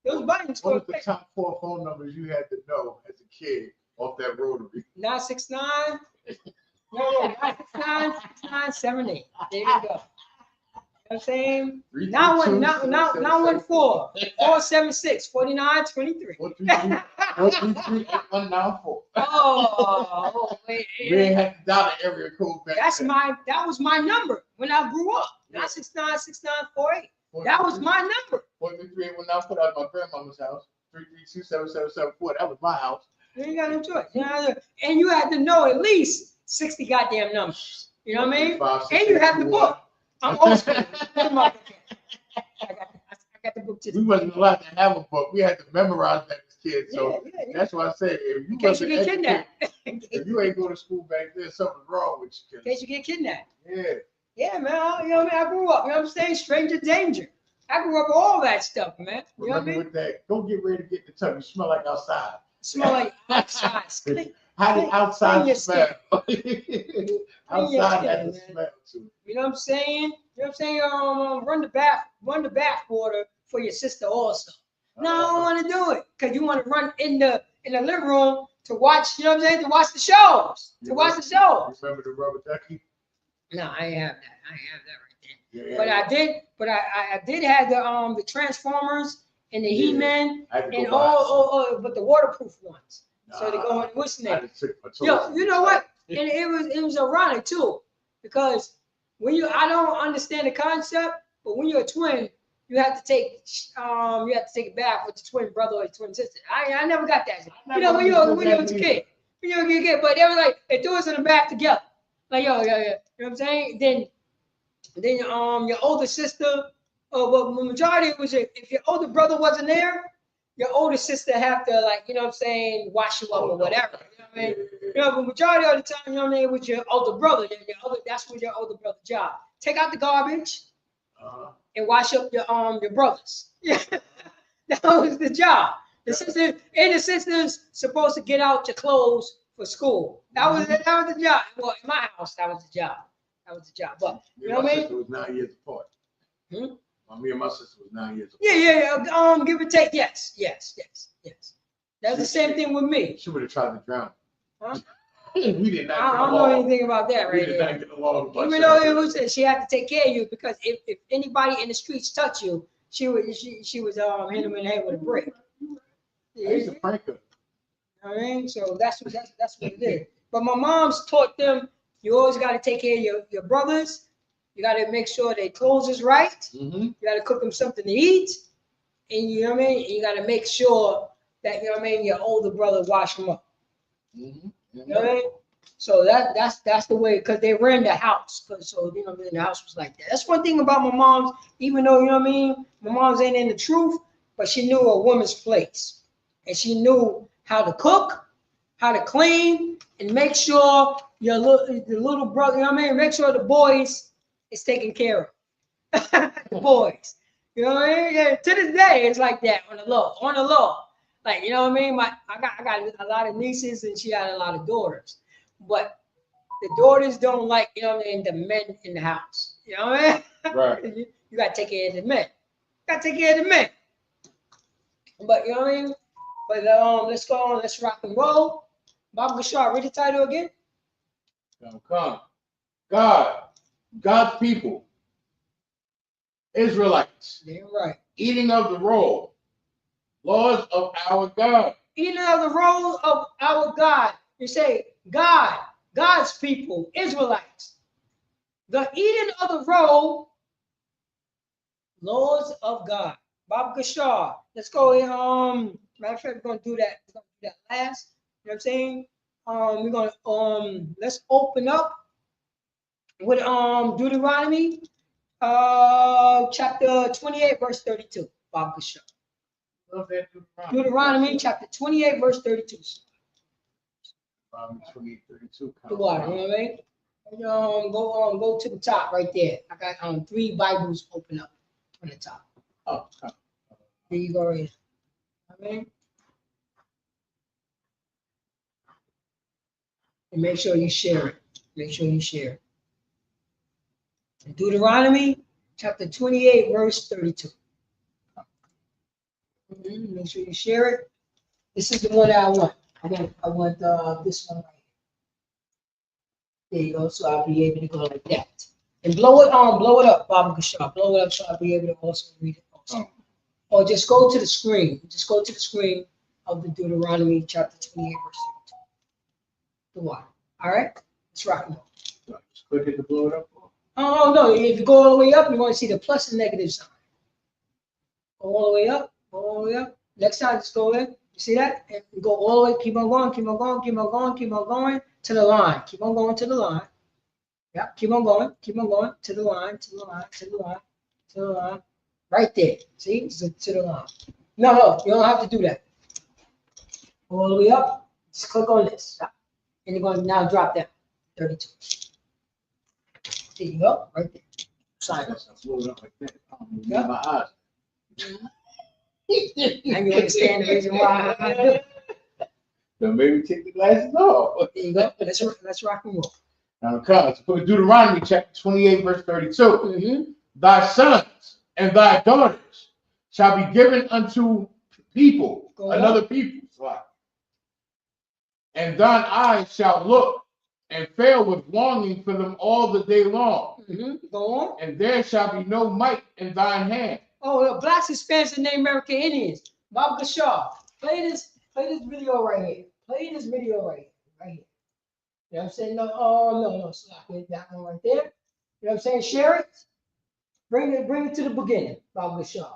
Those buttons What cost was the paper. top 4 phone numbers you had to know as a kid off that rotary? 969. No, 969 6978. There you go. You know what I'm saying? 914 476 4923. 433 8194. Oh, wait. We ain't had to dial the area code back then. That was my number when I grew up. 969 6948. That was my number. 433 when I put out my grandmama's house. 332 7774. That was my house. You ain't got no choice. And you had to know at least 60 goddamn numbers. You know what I mean? 5, 6, And you have the book. I'm old school. I got the book. We wasn't allowed to have a book. We had to memorize that as kids. So that's why I said if you get kidnapped. if you ain't go to school back then, something's wrong with you. In case you get kidnapped. Yeah. Yeah, man. You know what I mean? I grew up. You know what I'm saying? Stranger danger. I grew up with all that stuff, man. You know what I Remember mean? with that, go get ready to get the tub. You smell like outside. Smell like outside. How the outside smell? Outside skin, has a smell too. You know what I'm saying? You know what I'm saying? Run the bath water for your sister also. No, I don't want to do it because you want to run in the living room to watch. You know what I'm saying? To watch the shows. Remember the rubber ducky? No, I ain't have that. I ain't have that right there. Yeah, but I did. But I did have the Transformers and the He-Man and all but the waterproof ones. So they go in what's the name? Yo, you know what? And it was ironic too, because when I don't understand the concept, but when you're a twin, you have to take a bath with the twin brother or the twin sister. I never got that. You know, when you was a kid, but they were like they threw us in the bath together. Like yo. You know what I'm saying? Then your older sister, well, the majority was if your older brother wasn't there, your older sister have to, like, you know what I'm saying, wash you up or whatever. You know what I mean? You know, but majority of the time, you know what I mean, with your older brother, that's what your older brother's job. Take out the garbage and wash up your brothers. Yeah, that was the job. The sister's supposed to get out your clothes for school. That was the job. Well, in my house, that was the job. But you know what I mean? My sister was 9 years apart. Me and my sister was 9 years apart. Yeah. Give or take. Yes. That's the same thing with me. She would have tried to drown. Huh? We did not. I don't know anything about that, right? We did not get along. Even though it was, she had to take care of you because if anybody in the streets touch you, she was hit them in the head with a brick. I used to prank her. I mean, so that's what it is. But my mom's taught them you always got to take care of your brothers. You got to make sure their clothes is right. You got to cook them something to eat, and you know what I mean. You got to make sure that your older brother wash them up. You know what I mean? So that's the way, because they ran the house. So the house was like that. That's one thing about my mom's. Even though my mom's ain't in the truth, but she knew a woman's place, and she knew how to cook, how to clean, and make sure the little brother. You know what I mean? Make sure the boys is taken care of. The boys. You know what I mean? Yeah, to this day, it's like that on the low. Like, you know what I mean? I got a lot of nieces and she had a lot of daughters. But the daughters don't like, the men in the house. You know what I mean? Right. You gotta take care of the men. But you know what I mean? But let's go on, let's rock and roll. Bob Bashar, read the title again. Come. God's people, Israelites. Yeah, right. Eating of the roll, laws of our God. Eating of the roll of our God. You say, God's people, Israelites. The eating of the roll, laws of God. Bob Bashar. Let's go. Matter of fact, we're gonna do that. We're gonna do that last. You know what I'm saying? We're gonna let's open up with Deuteronomy chapter 28 verse 32. Bob Bashar. Deuteronomy chapter 28 verse 32. 28, 32. The water, you know what I mean? Go to the top right there. I got 3 Bibles open up on the top. Oh, there you go, right. I mean, and make sure you share it. Deuteronomy chapter 28 verse 32. Make sure you share it. This is the one I want. I want this one right here. There you go. So I'll be able to go like that. And blow it up, Bob Bashar. Blow it up so I'll be able to also read it also. Or just go to the screen. Just go to the screen of the Deuteronomy chapter 28 verse 32. The water. All right? Let's rock and roll. Just click it to blow it up. Oh no, if you go all the way up, you're going to see the plus and negative sign. Go all the way up, Next time, just go in. You see that? And go all the way, keep on going to the line. Keep on going to the line. Yeah, keep on going to the line. Right there. See? To the line. No, you don't have to do that. Go all the way up. Just click on this. And you're going to now drop down. 32. There you go, right there. Sign up. Blow it up like that. My eyes. And you understand the reason why I do it. Then maybe take the glasses off. There you go. Let's rock and roll. Now, comes Deuteronomy chapter 28, verse 32. Mm-hmm. Thy sons and thy daughters shall be given unto people, another people. And thine eyes shall look and fail with longing for them all the day long. Mm-hmm. Go on. And there shall be no might in thine hand. Oh, the blacks, Hispanics, and Native American Indians. Bob Gashar, play this video right here. Play this video right here. You know what I'm saying? No, stop it. That one right there. You know what I'm saying? Share it. Bring it to the beginning, Bob Gashar.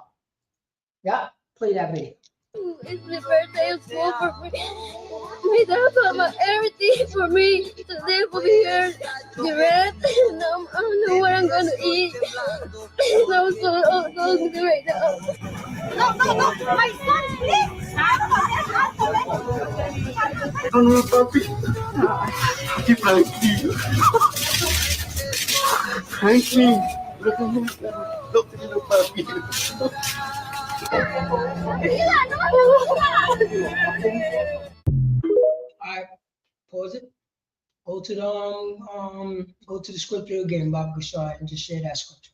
Yeah, play that video. It's my birthday of school for free. My dad bought my everything for me to live over here. The rent, and I don't know what I'm gonna eat. And I'm so hungry right now. No, my son, please. I know, papi. Keep like you. Thank me. Look at him. Look at him, papi. All right, pause it. Go to the scripture again, Bob Gashar, and just share that scripture.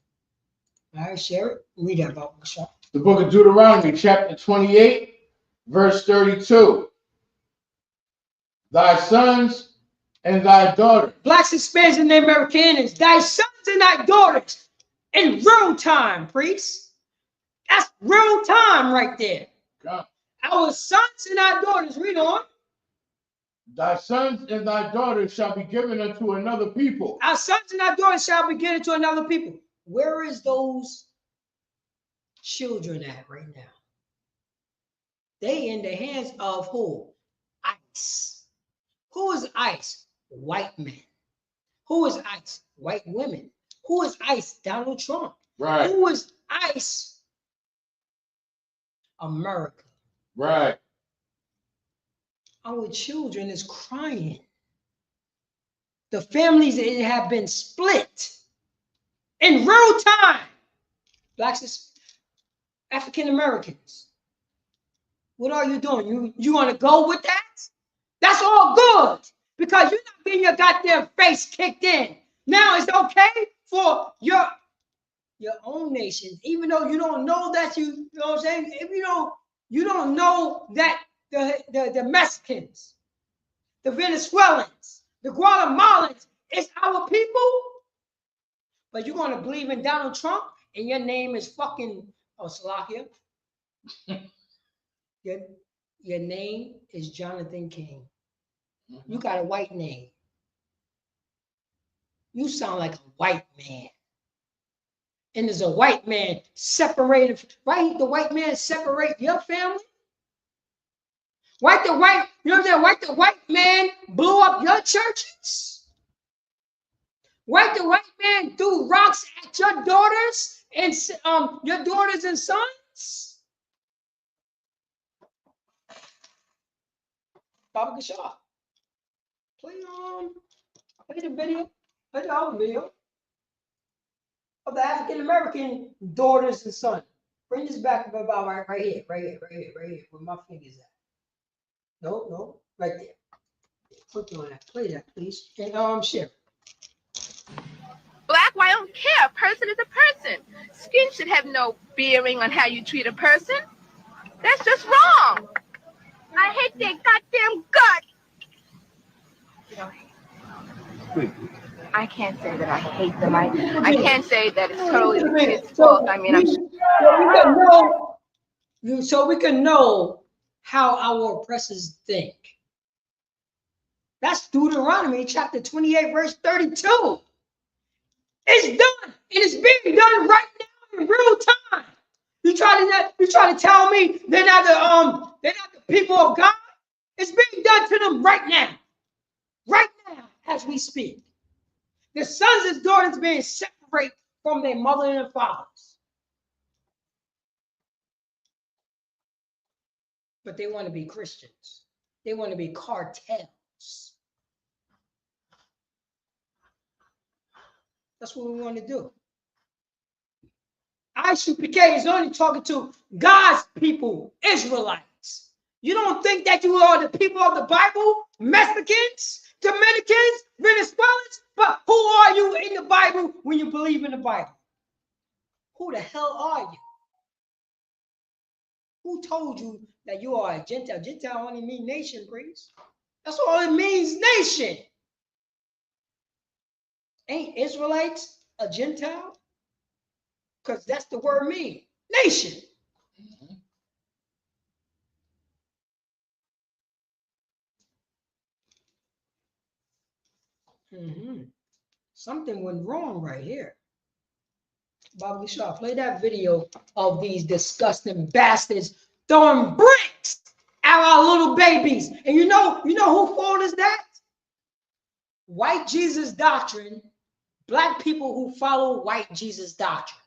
All right, share it. Read that, Bob Gashar. The book of Deuteronomy, chapter 28, verse 32. Thy sons and thy daughters. Blacks, Hispanics, and Native Americans, thy sons and thy daughters in real time, priest. That's real time right there. God. Our sons and our daughters, read on. Thy sons and thy daughters shall be given unto another people. Our sons and our daughters shall be given to another people. Where is those children at right now? They in the hands of who? ICE. Who is ICE? White men. Who is ICE? White women. Who is ICE? Donald Trump. Right. Who is ICE? America. Right. Our children is crying. The families that have been split in real time. Blacks, African Americans. What are you doing? You want to go with that? That's all good because you're not getting your goddamn face kicked in. Now it's okay for your own nations, even though you don't know that you know what I'm saying. If you don't know that the Mexicans, the Venezuelans, the Guatemalans, it's our people. But you're going to believe in Donald Trump and your name is fucking Slovakia. Your name is Jonathan King. You got a white name. You sound like a white man. And there's a white man separated, right? The white man separate your family. You know what I'm saying? The white man blew up your churches. The white man threw rocks at your daughters and sons. Baba Gashar. Play the video. Play the other video of the African American daughters and sons. Bring this back about right here, where my fingers at. No, right there. Click on that. Play that, please. And share. Black, well, I don't care. A person is a person. Skin should have no bearing on how you treat a person. That's just wrong. I hate their goddamn guts. I can't say that I hate them. I can't say that it's totally the kid's fault. I mean, so we can know how our oppressors think. That's Deuteronomy chapter 28, verse 32. It's done. It is being done right now in real time. You try to tell me they're not the people of God. It's being done to them right now as we speak. The sons and daughters being separated from their mother and fathers. But they want to be Christians. They want to be cartels. That's what we want to do. ISUPK is only talking to God's people, Israelites. You don't think that you are the people of the Bible, Mexicans, Dominicans, Venezuelans, but who are you in the Bible when you believe in the Bible? Who the hell are you? Who told you that you are a Gentile? Gentile only means nation, priest. That's all it means, nation. Ain't Israelites a Gentile? Because that's the word mean, nation. Something went wrong right here. Bobby Shaw, play that video of these disgusting bastards throwing bricks at our little babies. And you know who fault is that? White Jesus doctrine, black people who follow white Jesus doctrine.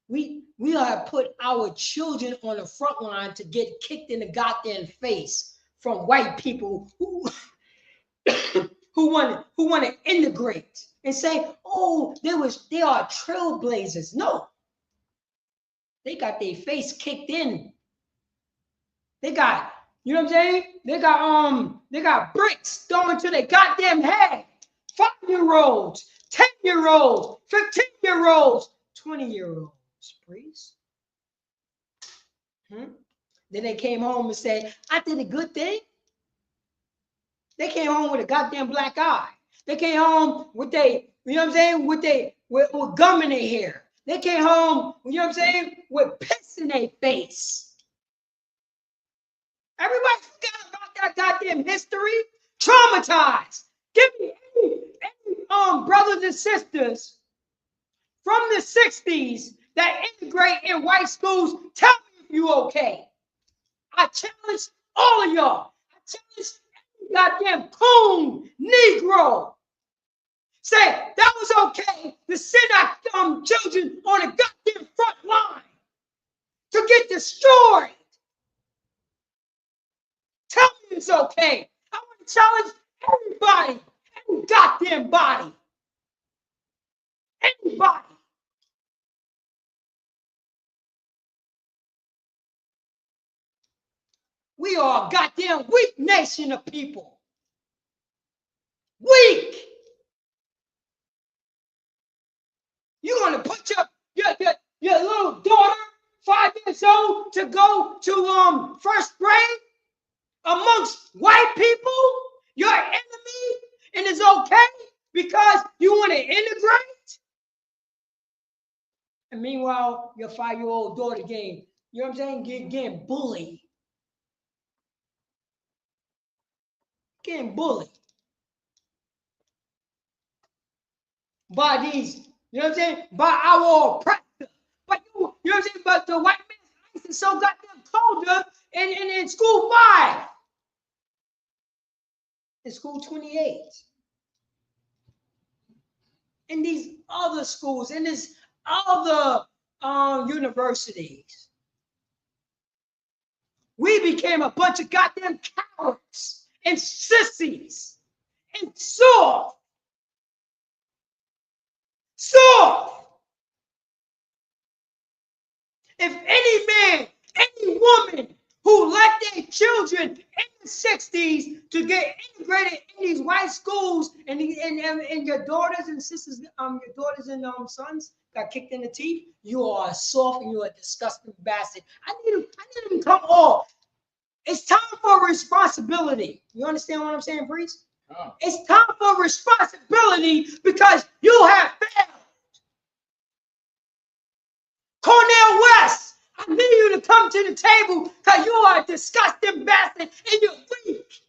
We have put our children on the front line to get kicked in the goddamn face from white people who who want to integrate and say, oh, they are trailblazers. No, they got their face kicked in. They got, you know what I'm saying? They got bricks thrown to their goddamn head. 5-year-olds, 10-year-olds, 15-year-olds, 20-year-olds, please. Then they came home and said, I did a good thing. They came home with a goddamn black eye. They came home with you know what I'm saying, with gum in their hair. They came home, you know what I'm saying, with piss in their face. Everybody forgot about that goddamn history. Traumatized. Give me any brothers and sisters from the 60s that integrate in white schools. Tell me if you okay. I challenge all of y'all. I challenge every goddamn coon Negro. Say that was okay to send our children on a goddamn front line to get destroyed. Tell me it's okay. I want to challenge everybody, every goddamn body. Anybody. We are a goddamn weak nation of people. Weak. You're gonna put your little daughter, 5 years old, to go to first grade amongst white people, your enemy, and it's okay because you want to integrate? And meanwhile, your 5-year-old daughter getting, you know what I'm saying, getting bullied. Getting bullied by these, you know what I'm saying, by our oppressor. But you know what I'm saying, but the white man's ice is so goddamn colder in school 5. In school 28. In these other schools, in these other universities. We became a bunch of goddamn cowards and sissies and soft. If any man, any woman who let their children in the 60s to get integrated in these white schools and your daughters and sisters, your daughters and sons got kicked in the teeth, you are soft and you are a disgusting bastard. I need them to come off. It's time for responsibility. You understand what I'm saying, priest? Oh. It's time for responsibility because you have failed. Cornel West, I need you to come to the table because you are a disgusting bastard and you're weak.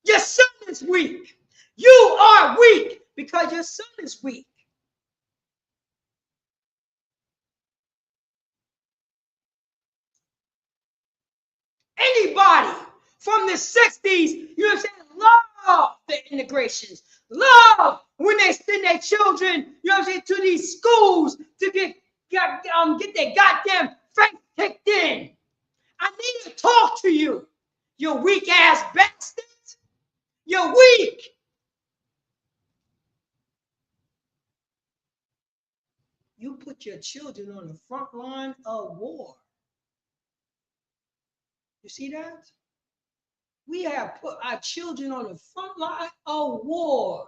Your son is weak. You are weak because your son is weak. Anybody from the 60s, you know what I'm saying, love the integrations. Love when they send their children, you know what I'm saying, to these schools to get their goddamn face kicked in. I need to talk to you, you weak ass bastards. You're weak. You put your children on the front line of war. You see that? We have put our children on the front line of war.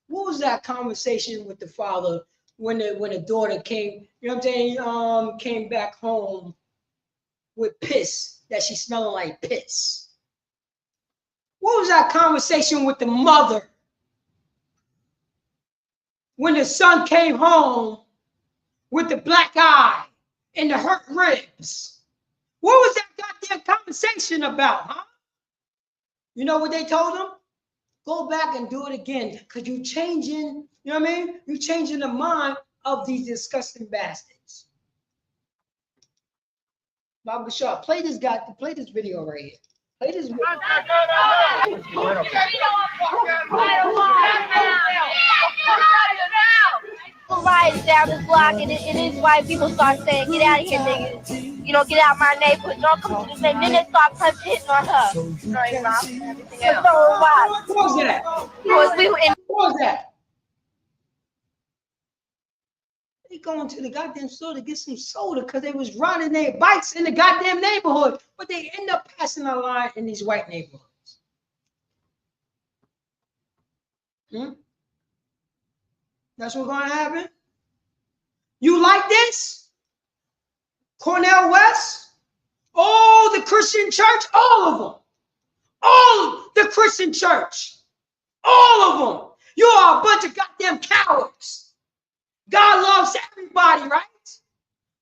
What was that conversation with the father when the daughter came, you know what I'm saying, came back home with piss, that she smelling like piss? What was that conversation with the mother when the son came home with the black eye and the hurt ribs? What was that goddamn conversation about, huh? You know what they told him? Go back and do it again, because you're changing, you know what I mean? You're changing the mind of these disgusting bastards. Baba Shaw, play this video right here. Play this video. Riots down this block, and it's white people start saying, "Get out of here, niggas. You know, get out my neighborhood. Don't come to this neighborhood." Then they start hitting on her. Throwing rocks and everything else. What was that? Because we were in. What was that? They going to the goddamn store to get some soda because they was riding their bikes in the goddamn neighborhood, but they end up passing a line in these white neighborhoods. That's what's going to happen? You like this? Cornell West? All the Christian church? All of them. All the Christian church. All of them. You are a bunch of goddamn cowards. God loves everybody, right?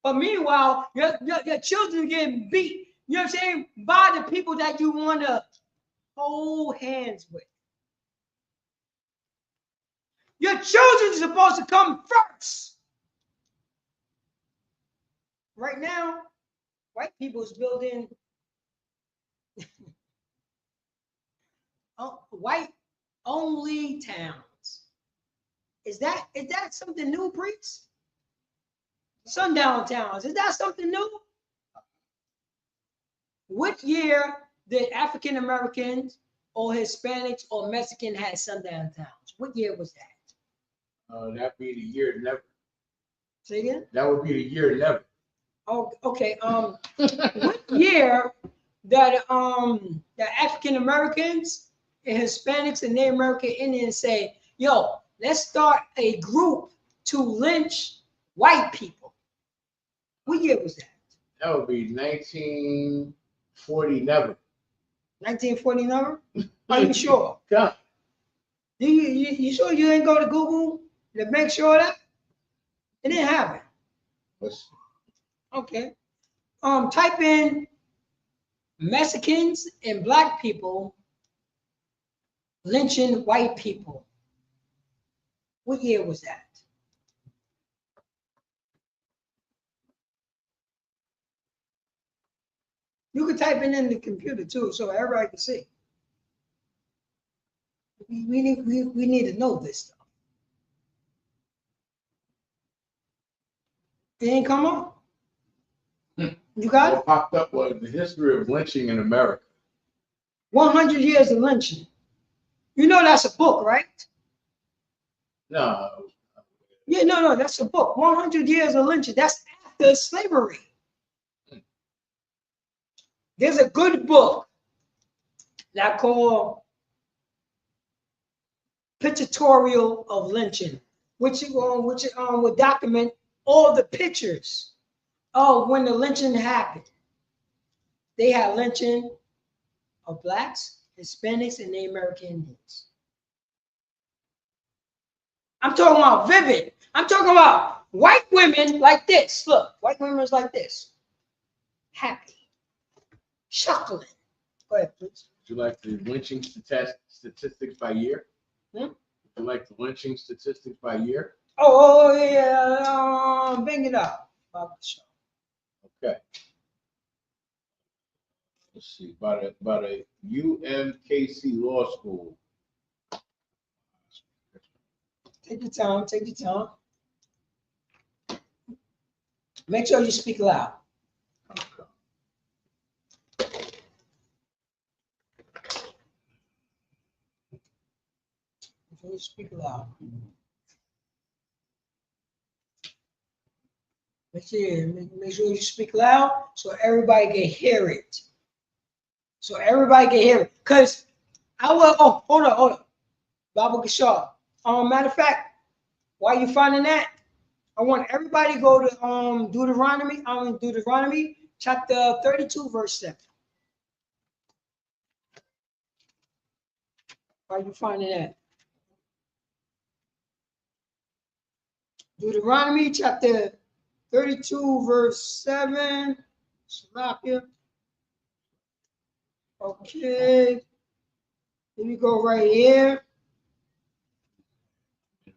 But meanwhile, your children are getting beat, you know what I'm saying, by the people that you want to hold hands with. Your children are supposed to come first. Right now, white people is building white-only towns. Is that something new, Priest? Sundown towns, is that something new? What year did African Americans or Hispanics or Mexican had sundown towns? What year was that? That'd be the year never. Say again? That would be the year never. Oh, okay. What year that the African Americans and Hispanics and Native American Indians say, "Yo, let's start a group to lynch white people"? What year was that? That would be 1940 never. 1940 never? Are you sure? Yeah. You sure you didn't go to Google to make sure that? It didn't happen. Okay. Type in Mexicans and black people lynching white people. What year was that? You can type it in the computer too, so everybody can see. We need to know this stuff. It ain't come up. You got it? What popped up was the history of lynching in America. 100 years of lynching. You know that's a book, right? No. Yeah, no, that's a book. 100 years of lynching. That's after slavery. There's a good book that called Pictorial of Lynching, which would document all the pictures of when the lynching happened. They had lynching of blacks, Hispanics, and Native American Indians. I'm talking about vivid. I'm talking about white women like this. Look, white women is like this. Happy. Chuckling. Go ahead, please. Would you like the lynching statistics by year? Would you like the lynching statistics by year? Oh yeah. Bring it up. Okay. Let's see. About a UMKC law school. Take your time. Take your time. Make sure you speak loud. Make sure you speak loud. Make sure you speak loud so everybody can hear it. So everybody can hear it. Because I will, oh, hold on. Baba Gashar. Matter of fact, while you finding that, I want everybody to go to Deuteronomy chapter 32, verse 7. While you finding that? Deuteronomy chapter 32, verse 7. Slovakia. Okay. Here we go right here.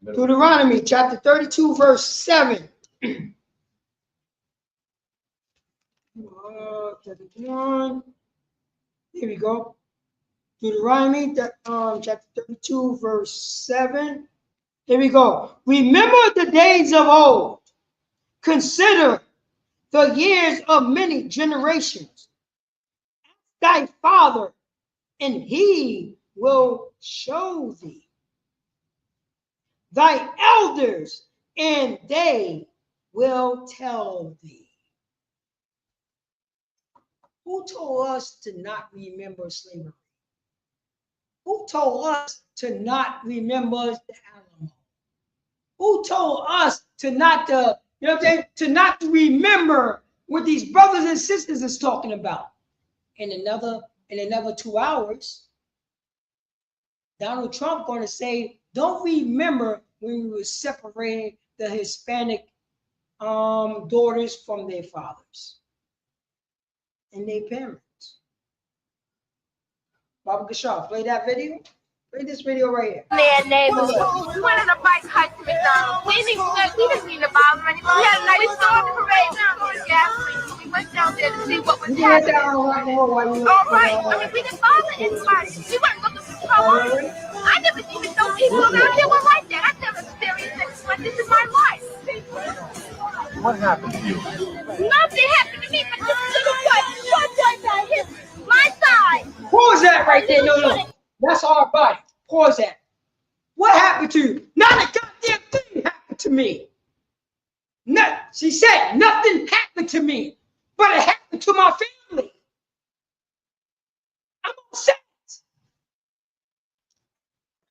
Deuteronomy chapter 32, verse 7. 31. Here we go. Deuteronomy chapter 32, verse 7. Here we go. Remember the days of old. Consider the years of many generations. Thy father, and he will show thee. Thy elders, and they will tell thee. Who told us to not remember slavery? Who told us to not remember the Alamo? Who told us to not to not to remember what these brothers and sisters is talking about? In another 2 hours, Donald Trump going to say, don't remember when we were separating the Hispanic daughters from their fathers and their parents. Baba Gashar, play that video. Play this video right here. Man, neighbor. We went on a bike hike to McDonald's. We didn't mean to bother anyone. We had a nice store on the parade down to the gasoline. We went down there to see what was happening. All right. I mean, we didn't bother anybody. We weren't looking for trouble. I never even know people around here were like that. I've never experienced anything like this in my life. What happened to you? Nothing happened to me, but this little boy that hit my side. Pause that right there. No. That's our body. Pause that. What happened to you? Not a goddamn thing happened to me. No, she said nothing happened to me, but it happened to my family.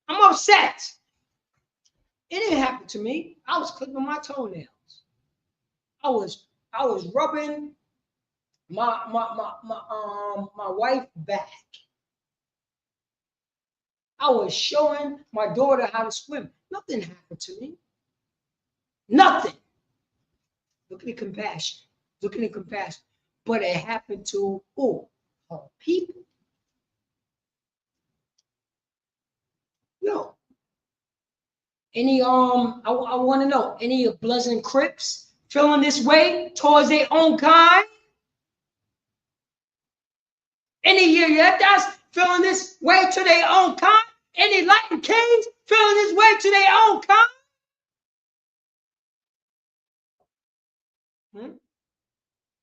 I'm upset. It didn't happen to me. I was clipping my toenails. I was rubbing my wife back. I was showing my daughter how to swim. Nothing happened to me. Nothing. Look at the compassion. But it happened to who? Her people. Yo. Any I want to know, any of Bloods and Crips feeling this way towards their own kind? Any Yetas feeling this way to their own kind? Any Latin Kings feeling this way to their own kind?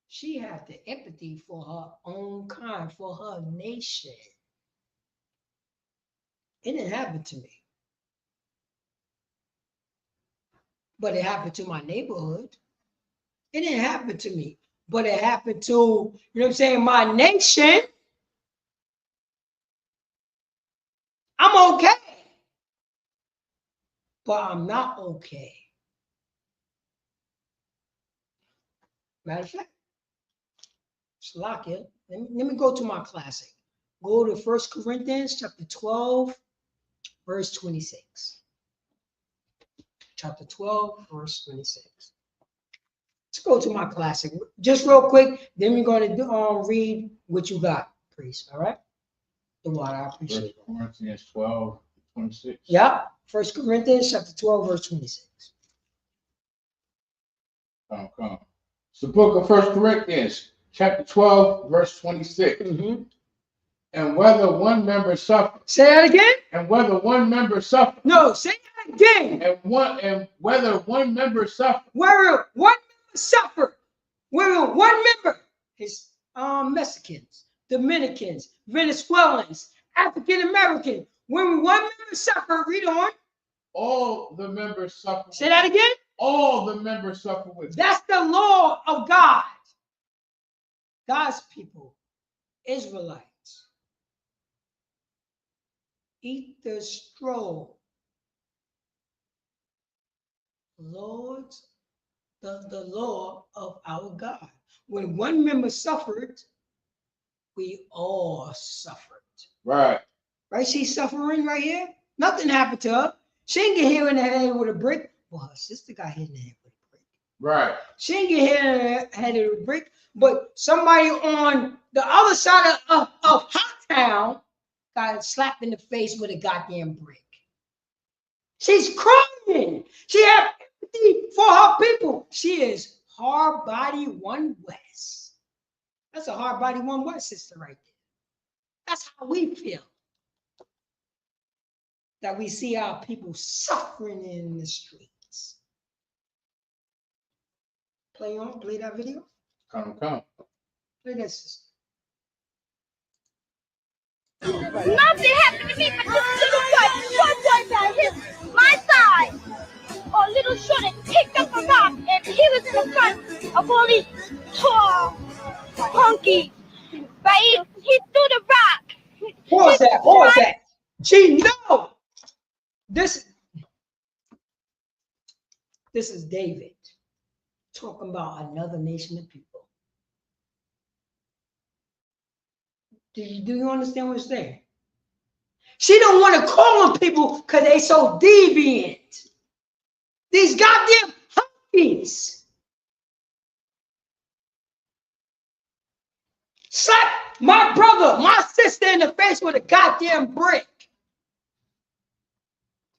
She had the empathy for her own kind, for her nation. It didn't happen to me. But it happened to my neighborhood. It didn't happen to me. But it happened to, my nation. I'm okay. But I'm not okay. Matter of fact, Shalakia, let me go to my classic. Go to 1 Corinthians chapter 12, verse 26. Chapter 12, verse 26. Let's go to my classic. Just real quick, then we're going to read what you got, priest. All right? The water, I appreciate it. 1 Corinthians 12, 26. Yeah. 1 Corinthians chapter 12, verse 26. Come. It's the book of 1 Corinthians, chapter 12, verse 26. Mm-hmm. And whether one member suffer. Say that again. And whether one member suffer. No, say that again. And whether one member suffer. Whether one member suffer. Whether one member is Mexicans, Dominicans, Venezuelans, African American. When one member suffer, read on. All the members suffer. Say that again. all the members suffer with it. That's the law of God. God's people, Israelites, eat the straw. Lord's the law of our God. When one member suffered, we all suffered. Right. Right? She's suffering right here. Nothing happened to her. She didn't get hit in the head with a brick. Well, her sister got hit in the head with a brick. Right. She didn't get hit in the head with a brick, but somebody on the other side of Hot Town got slapped in the face with a goddamn brick. She's crying. She had empathy for her people. She is hard body one West. That's a hard body one West sister right there. That's how we feel. That we see our people suffering in the streets. Play that video. Come. Play that sister. Nothing happened to me but this little boy got hit my side. Or little shorty picked up a rock and he was in the front of all these tall honkies. But he threw the rock. Pause that. Gee, no. This is David talking about another nation of people. Do you understand what I'm saying? She don't want to call on people because they so deviant. These goddamn honkies. Slap my brother, my sister in the face with a goddamn brick.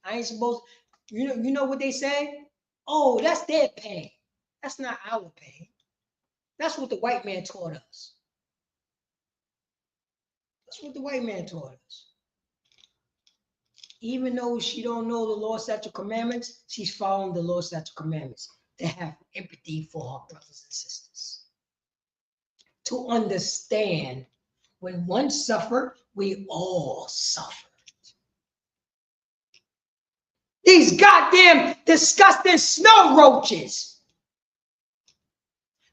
I ain't supposed to, you know what they say? Oh, that's their pain. That's not our pain. That's what the white man taught us. That's what the white man taught us. Even though she don't know the law, statute, commandments, she's following the law, statute, commandments to have empathy for her brothers and sisters. To understand when one suffered, we all suffered. These goddamn disgusting snow roaches.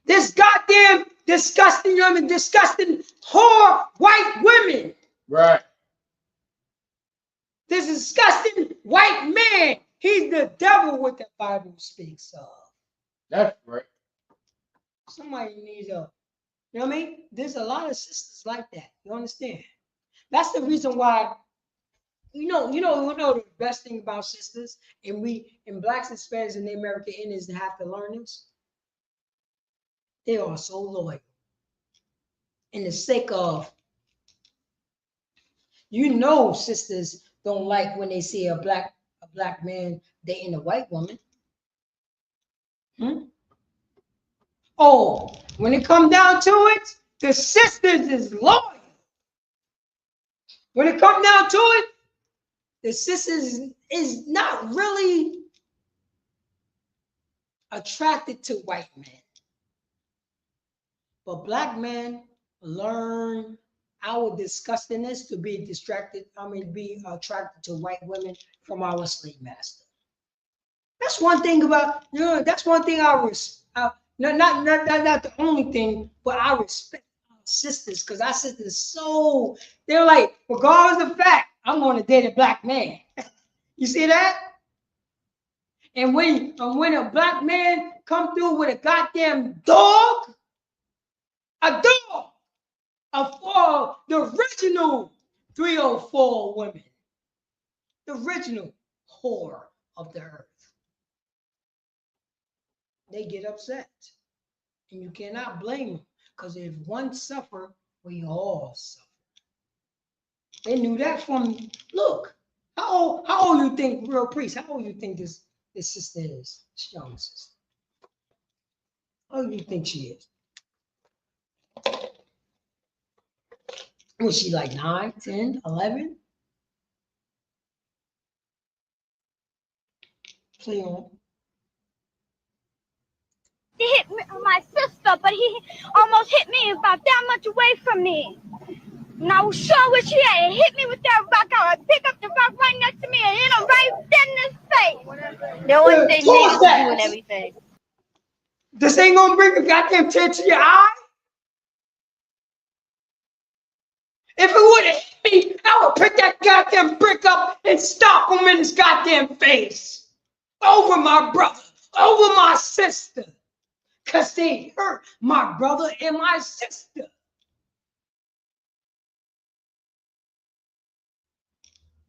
This goddamn disgusting whore white women. Right. This disgusting white man. He's the devil, what the Bible speaks of. That's right. Somebody needs a, you know what I mean? There's a lot of sisters like that. You understand? That's the reason why, you know the best thing about sisters, and we, and blacks and Hispanics and the American Indians have to learn this. They are so loyal. In the sake of, sisters don't like when they see a black man dating a white woman. Oh, when it comes down to it, the sisters is loyal. When it comes down to it, the sisters is not really attracted to white men. But black men learn our disgustingness to be be attracted to white women from our slave master. That's one thing about, that's one thing I respect. Not the only thing, but I respect our sisters, because our sisters they're like, regardless of the fact, I'm going to date a black man. You see that? And when a black man come through with a goddamn dog, the original 304 women, the original whore of the earth, they get upset. And you cannot blame them, because if one suffer, we all suffer. They knew that from, look, how old you think, real priest, how old you think this sister is, this young sister? How old do you think she is? Was she like 9, 10, 11? Play on. He hit my sister, but he almost hit me about that much away from me. And I was sure wish he had hit me with that rock. I would pick up the rock right next to me and hit him right dead in his face. They always say Pause niggas that. doing everything. This ain't gonna bring a goddamn tear to your eye. If it would have hit me, I would pick that goddamn brick up and stomp him in his goddamn face. Over my brother, over my sister. Because they hurt my brother and my sister.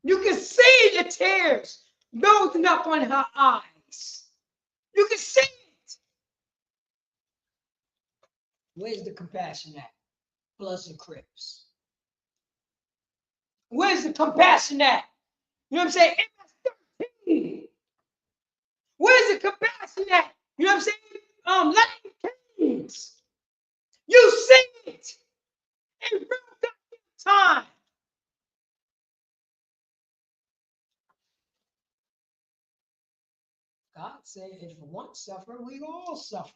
You can see the tears building up on her eyes. You can see it. Where's the compassion at? Bloods and Crips. Where's the compassion at? You know what I'm saying? MS-13. Where's the compassion at? You know what I'm saying? Latin Kings. You see it in real time. God said, if one suffer, we all suffer.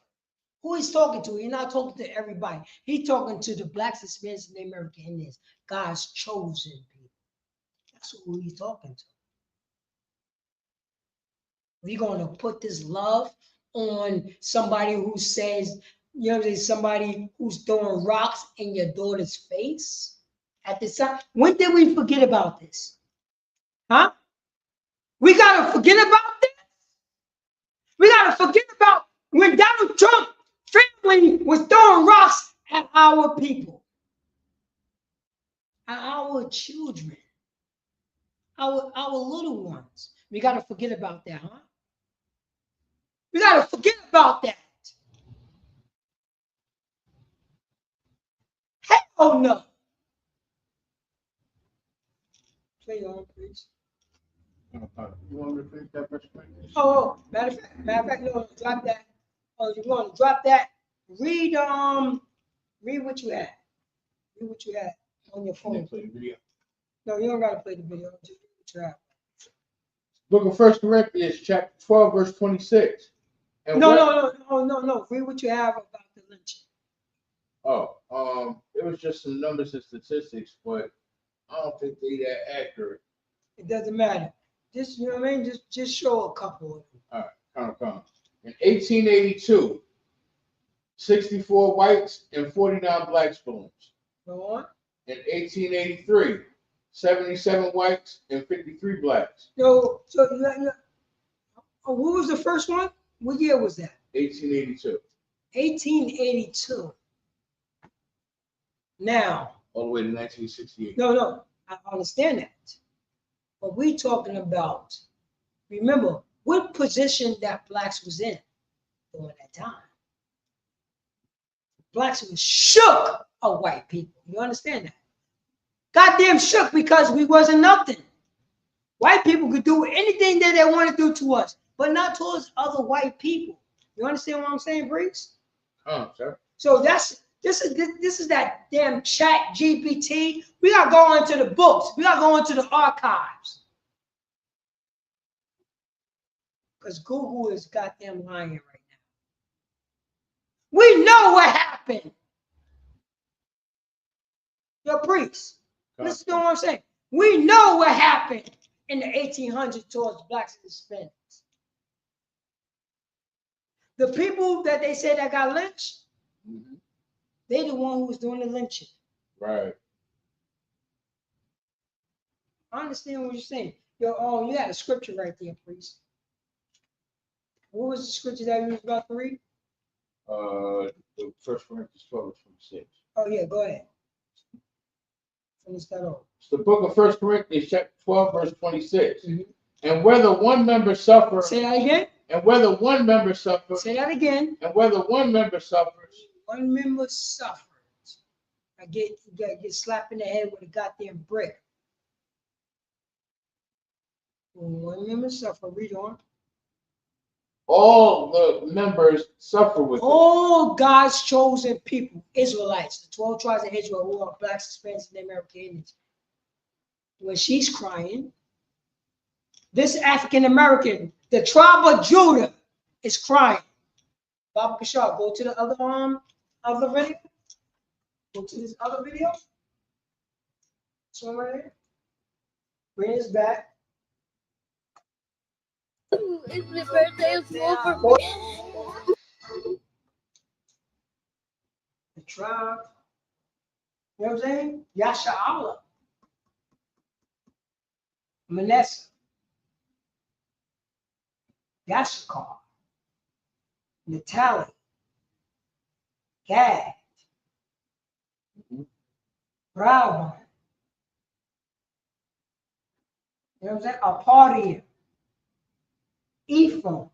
Who he's talking to? He's not talking to everybody. He's talking to the blacks, Hispanics, and the American Indians. God's chosen people. That's who he's talking to. We're going to put this love on somebody who says, you know, there's somebody who's throwing rocks in your daughter's face at this time. When did we forget about this? Huh? We got to forget about this? We got to forget about when Donald Trump family was throwing rocks at our people, at our children, our little ones. We got to forget about that, huh? We got to forget about that. Hell no. Play on, please. You want me to finish that verse? Oh, matter of fact, no, drop that. Oh, you want to drop that? Read what you had. Read what you had on your phone. Play the video. No, you don't gotta play the video. Just read what you have. Book of 1 Corinthians, chapter 12, verse 26. And No. Read what you have about the lynching. It was just some numbers and statistics, but I don't think they that accurate. It doesn't matter. Just, you know what I mean? Just show a couple of them. All right, come. In 1882, 64 whites and 49 blacks balloons. Go on. In 1883, 77 whites and 53 blacks. So what was the first one? What year was that? 1882. 1882. Now. All the way to 1968. No, I understand that. But we talking about, remember, what position that blacks was in during that time. Blacks was shook of white people. You understand that? Goddamn shook because we wasn't nothing. White people could do anything that they want to do to us, but not towards other white people. You understand what I'm saying, Breeze? Sir. So this is that damn chat GPT. We gotta go into the books. We gotta go into the archives. Because Google is goddamn lying right now. We know what happened. Your Priest, listen to what I'm saying. We know what happened in the 1800s towards blacks and Hispanics. The people that they said that got lynched, they the one who was doing the lynching. Right. I understand what you're saying. You had a scripture right there, Priest. What was the scripture that you was about to read? The 1 Corinthians 12, 26. Oh yeah, go ahead. Finish that off. It's the book of 1 Corinthians, chapter 12, verse 26. And whether one member suffers. Say that again. And whether one member suffers. Say that again. And whether one member suffers. One member suffers. I get slapped in the head with a goddamn brick. When one member suffers, read on. All the members suffer with it. All God's chosen people, Israelites, the 12 tribes of Israel, who are blacks, Hispanics, and American Indians. When she's crying, this African American, the tribe of Judah, is crying. Baba Kishar, go to the other video. Go to this other video. This one right here. Bring this back. It's the birthday of school for me. The tribe. You know what I'm saying? Yasha'Allah. Manasseh. Yashakar. Natali. Gad. Rauban. You know what I'm saying? A party. Ephraim.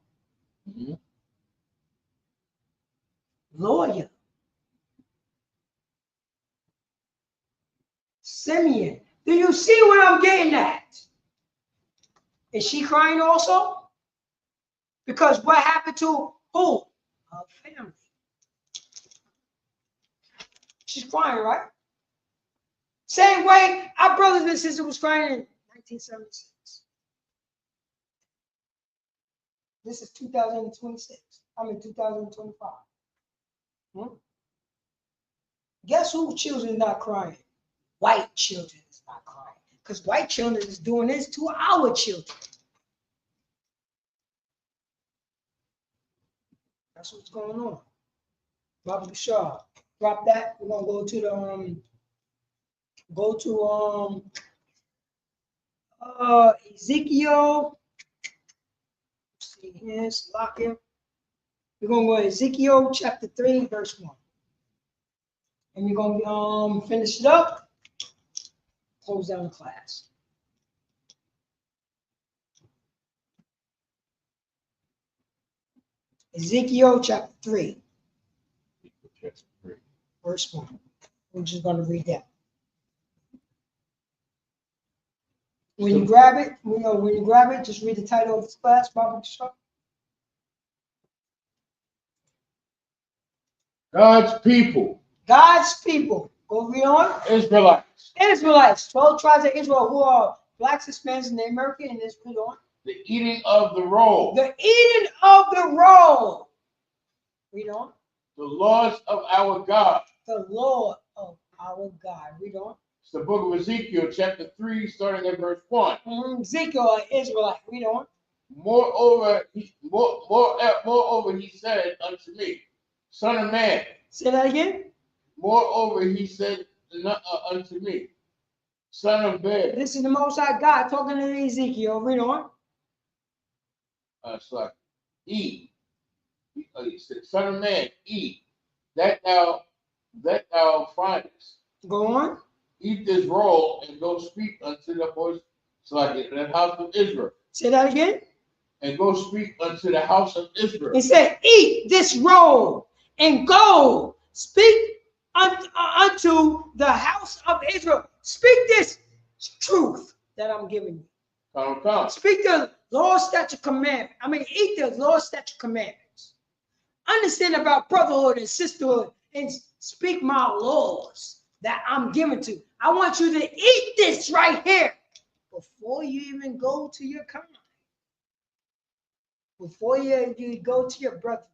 Lawyer. Simeon. Do you see what I'm getting at? Is she crying also? Because what happened to who? Her family. She's crying, right? Same way our brothers and sisters was crying in 1976. This is 2026. I mean 2025. Guess who children not crying? White children is not crying. Because white children is doing this to our children. That's what's going on. Baba Bashar. Drop that. We're gonna go to the Ezekiel. Let's see here, Salakia. We're gonna go to Ezekiel chapter 3, verse 1. And we're gonna finish it up. Close down the class. Ezekiel chapter 3, verse 1. We're just going to read that. When you grab it, just read the title of this class, Baba Bashar. God's people. God's people. Go read on. Israelites. Israelites. 12 tribes of Israel who are blacks, Hispanics, and Native American. And this read on. The eating of the roll. The eating of the roll. Read on. The laws of our God. The Lord of our God. Read on. It's the book of Ezekiel, chapter 3, starting at verse 1. Ezekiel, Israelite. Read on. Moreover, he said unto me, Son of man. Say that again. Moreover, he said unto me, Son of man. This is the Most High God talking to Ezekiel. Read on. It's like, eat. He said, Son of man, eat. That thou findest. Go on. Eat this roll and go speak unto the voice. It's like the house of Israel. Say that again. And go speak unto the house of Israel. He said, eat this roll and go speak unto the house of Israel. Speak this truth that I'm giving you. Come. Speak the law, statute, commandment. Eat the law, statute, commandments. Understand about brotherhood and sisterhood and speak my laws that I'm giving to you. I want you to eat this right here before you even go to your kind. Before you go to your brethren.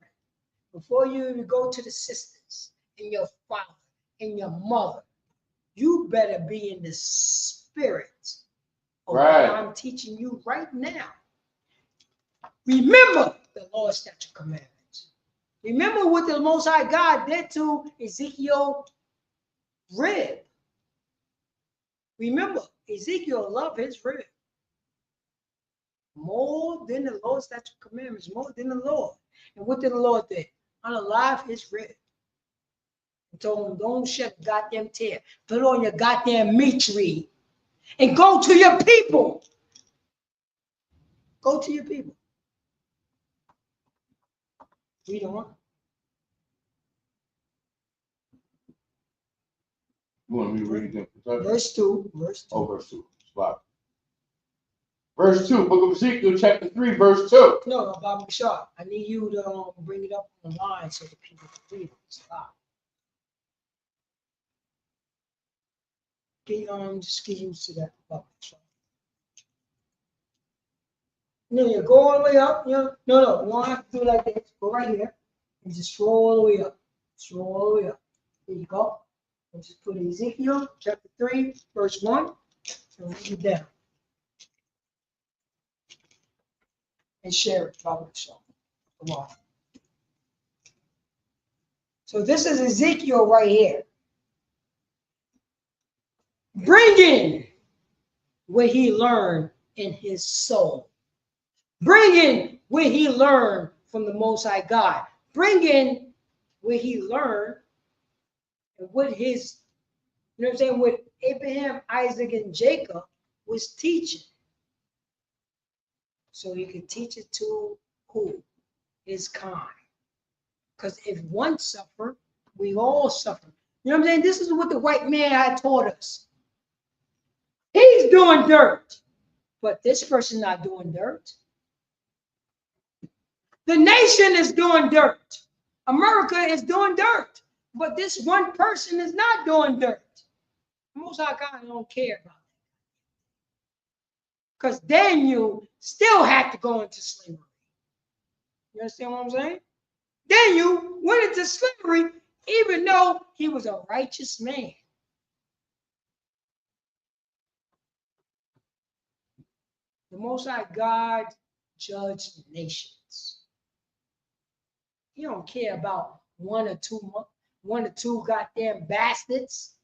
Before you even go to the sisters and your father and your mother. You better be in the spirit of what I'm teaching you right now. Remember the law, statute, commandments. Remember what the Most High God did to Ezekiel's rib. Remember, Ezekiel loved his rib more than the law, statute, commandments, more than the Lord. And what did the Lord do? Unalive his rib. He told him, don't shed a goddamn tear. Put on your goddamn meat tree and go to your people. Go to your people. Read on. You want me to read them? Verse 2. Oh, verse 2. Wow. Verse 2, book of Ezekiel, chapter 3, verse 2. No, Baba Bashar. I need you to bring it up on the line so the people can read it. Stop. Just get used to that, Baba Bashar. No, go all the way up. No, you don't have to do it like this. Go right here and just scroll all the way up. Scroll all the way up. There you go. And just put Ezekiel chapter 3, verse 1. And read it down. and share it. Come on. So this is Ezekiel right here. Bringing what he learned in his soul. Bringing what he learned from the Most High God. Bringing what he learned and what his, you know what I'm saying, what Abraham, Isaac, and Jacob was teaching. So he could teach it to who? His kind. Because if one suffer, we all suffer. You know what I'm saying? This is what the white man had taught us. He's doing dirt, but this person not doing dirt. The nation is doing dirt. America is doing dirt, but this one person is not doing dirt. Most of our guys don't care about it. Because Daniel still had to go into slavery. You understand what I'm saying? Daniel went into slavery even though he was a righteous man. The Most High God judged nations. He don't care about one or two goddamn bastards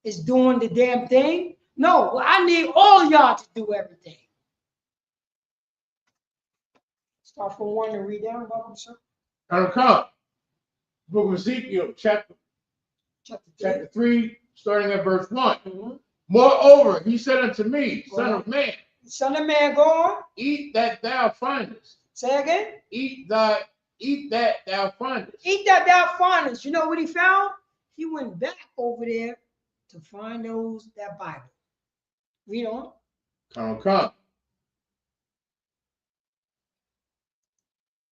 is doing the damn thing. No, I need all y'all to do everything. Start from 1 and read down, welcome, sir. Come. Book of Ezekiel, chapter 3, starting at verse 1. Mm-hmm. Moreover, he said unto me, Son of man. Son of man, go on. Eat that thou findest. Say again. Eat that thou findest. Eat that thou findest. You know what he found? He went back over there to find that Bible. Read on. Come.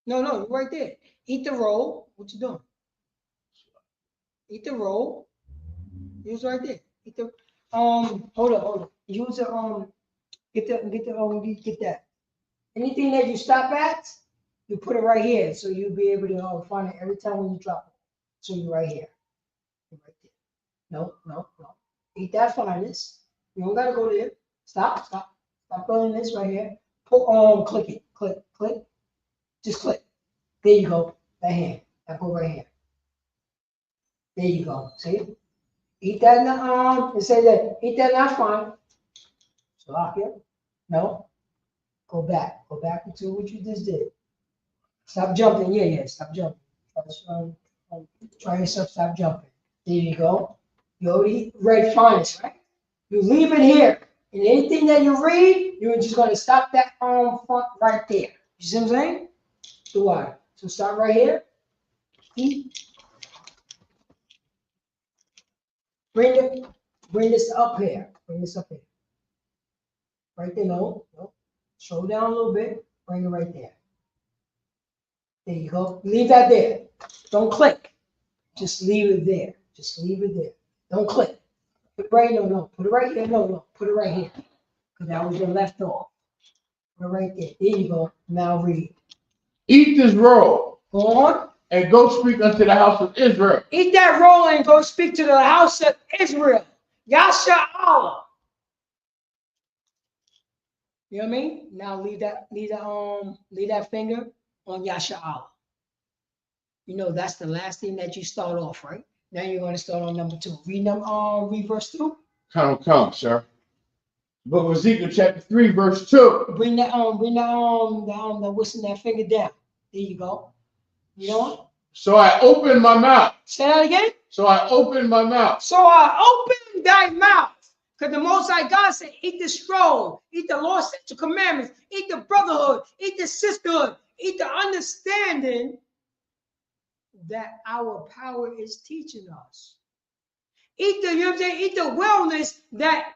No, you're right there. Eat the roll. What you doing? Eat the roll. Use right there. Eat the hold on. Use the get that. Anything that you stop at, you put it right here, so you'll be able to find it every time when you drop it. So you're right here. You're right there. No. Eat that fineness. You don't gotta go there. Stop going this right here. Click it. Click. Just click. There you go. That hand. That go right here. There you go. See? Eat that in the arm. It says that. Eat that not fine. So lock it. No. Go back. Go back into what you just did. Stop jumping. Yeah. Stop jumping. Try yourself. Stop jumping. There you go. You already read finest, right? You leave it here. And anything that you read, you're just going to stop that arm front right there. You see what I'm saying? Do I? So start right here. Eat. Bring this up here. Right there. No. Slow down a little bit. Bring it right there. There you go. Leave that there. Don't click. Just leave it there. Don't click. Put it right. No. Put it right here. No. Put it right here. Because that was your left off. Put it right there. There you go. Now read. Eat this roll. Go on. And go speak unto the house of Israel. Eat that roll and go speak to the house of Israel. Yasha Allah. You know what I mean? Now leave that finger on Yasha Allah. You know that's the last thing that you start off, right? Now you're going to start on number 2. Read verse 2. Come, sir. Book of Ezekiel, chapter 3, verse 2. Bring that whistle that finger down. There you go. You know what? So I opened my mouth. Say that again. So I opened my mouth. So I opened thy mouth. Because the Most High God said, eat the scroll, eat the law, statute, commandments, eat the brotherhood, eat the sisterhood, eat the understanding that our power is teaching us. Eat the, you know what I'm saying? Eat the wellness that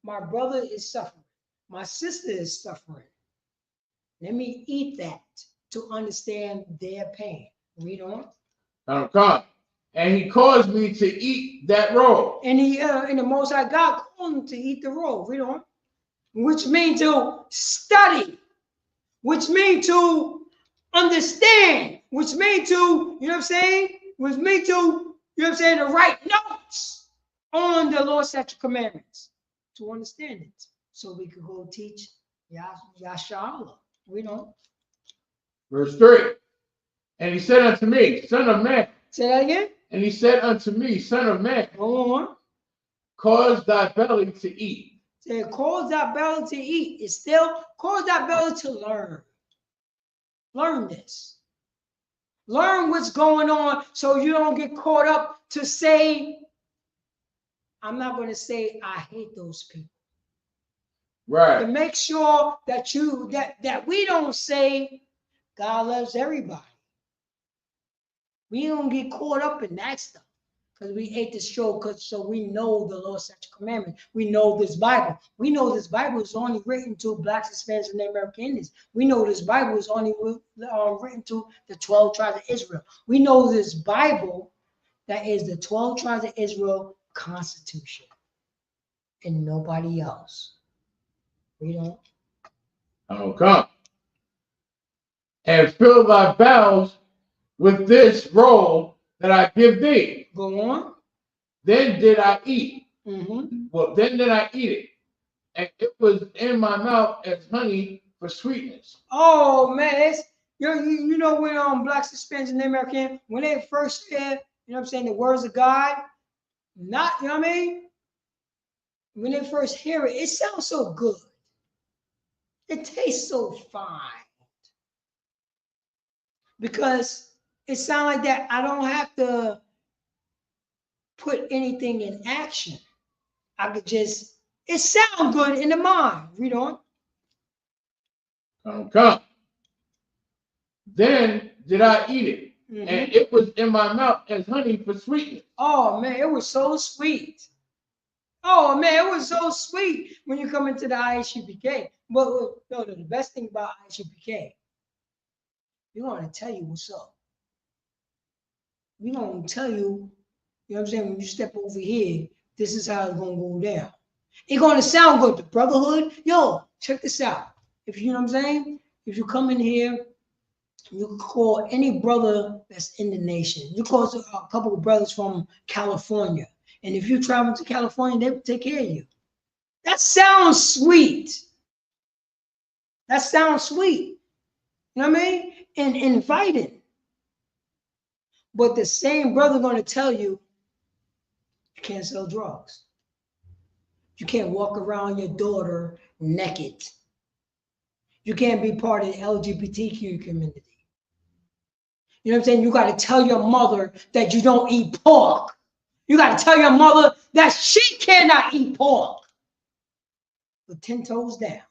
my brother is suffering. My sister is suffering. Let me eat that to understand their pain. Read on. Come. And he caused me to eat that roll. And the Most High God called him to eat the roll. Read on. Which means to study. Which means to understand. Which means to, you know what I'm saying? Which means to, you know what I'm saying, to write notes on the Lord's statute commandments. To understand it. So we could go teach Yasha Allah. Read on. Verse 3. And he said unto me, Son of man. Say that again. And he said unto me, Son of man. Go on. Cause thy belly to eat. Say, cause thy belly to eat. It's still cause thy belly to learn. Learn this. Learn what's going on so you don't get caught up to say, I'm not going to say I hate those people. Right. To make sure that that we don't say God loves everybody. We don't get caught up in that stuff because we ate the show so we know the Lord's statute commandment. We know this Bible. We know this Bible is only written to blacks, Hispanics, and American Indians. We know this Bible is only written to the 12 tribes of Israel. We know this Bible that is the 12 tribes of Israel Constitution and nobody else. We don't. Okay. And fill thy bowels with this roll that I give thee. Go on. Then did I eat. Mm-hmm. Well, then did I eat it. And it was in my mouth as honey for sweetness. Oh, man. You know when blacks, Hispanics, and American, when they first hear, you know what I'm saying, the words of God, not, you know what I mean? When they first hear it, it sounds so good. It tastes so fine. Because it sounds like that I don't have to put anything in action. I could just, it sounds good in the mind. Read on. Okay. Then did I eat it. Mm-hmm. And it was in my mouth as honey for sweetness. Oh, man, it was so sweet. Oh, man, it was so sweet when you come into the ISUPK. But no, the best thing about ISUPK, we're going to tell you what's up. We're going to tell you, you know what I'm saying, when you step over here, this is how it's going to go down. It's going to sound good. The brotherhood, yo, check this out. If you know what I'm saying, if you come in here, you can call any brother that's in the nation. You call a couple of brothers from California. And if you travel to California, they will take care of you. That sounds sweet. That sounds sweet. You know what I mean? And inviting. But the same brother going to tell you, you can't sell drugs. You can't walk around your daughter naked. You can't be part of the LGBTQ community. You know what I'm saying? You got to tell your mother that you don't eat pork. You got to tell your mother that she cannot eat pork. With 10 toes down.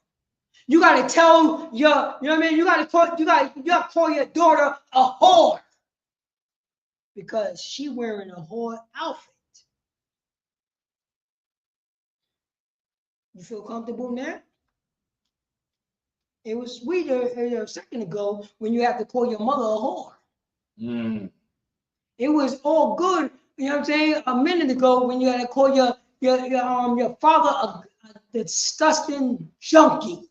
You got to tell your, you know what I mean? You got to call your daughter a whore because she wearing a whore outfit. You feel comfortable now? It was sweeter a second ago when you have to call your mother a whore. Mm. It was all good, you know what I'm saying, a minute ago when you had to call your father a disgusting junkie.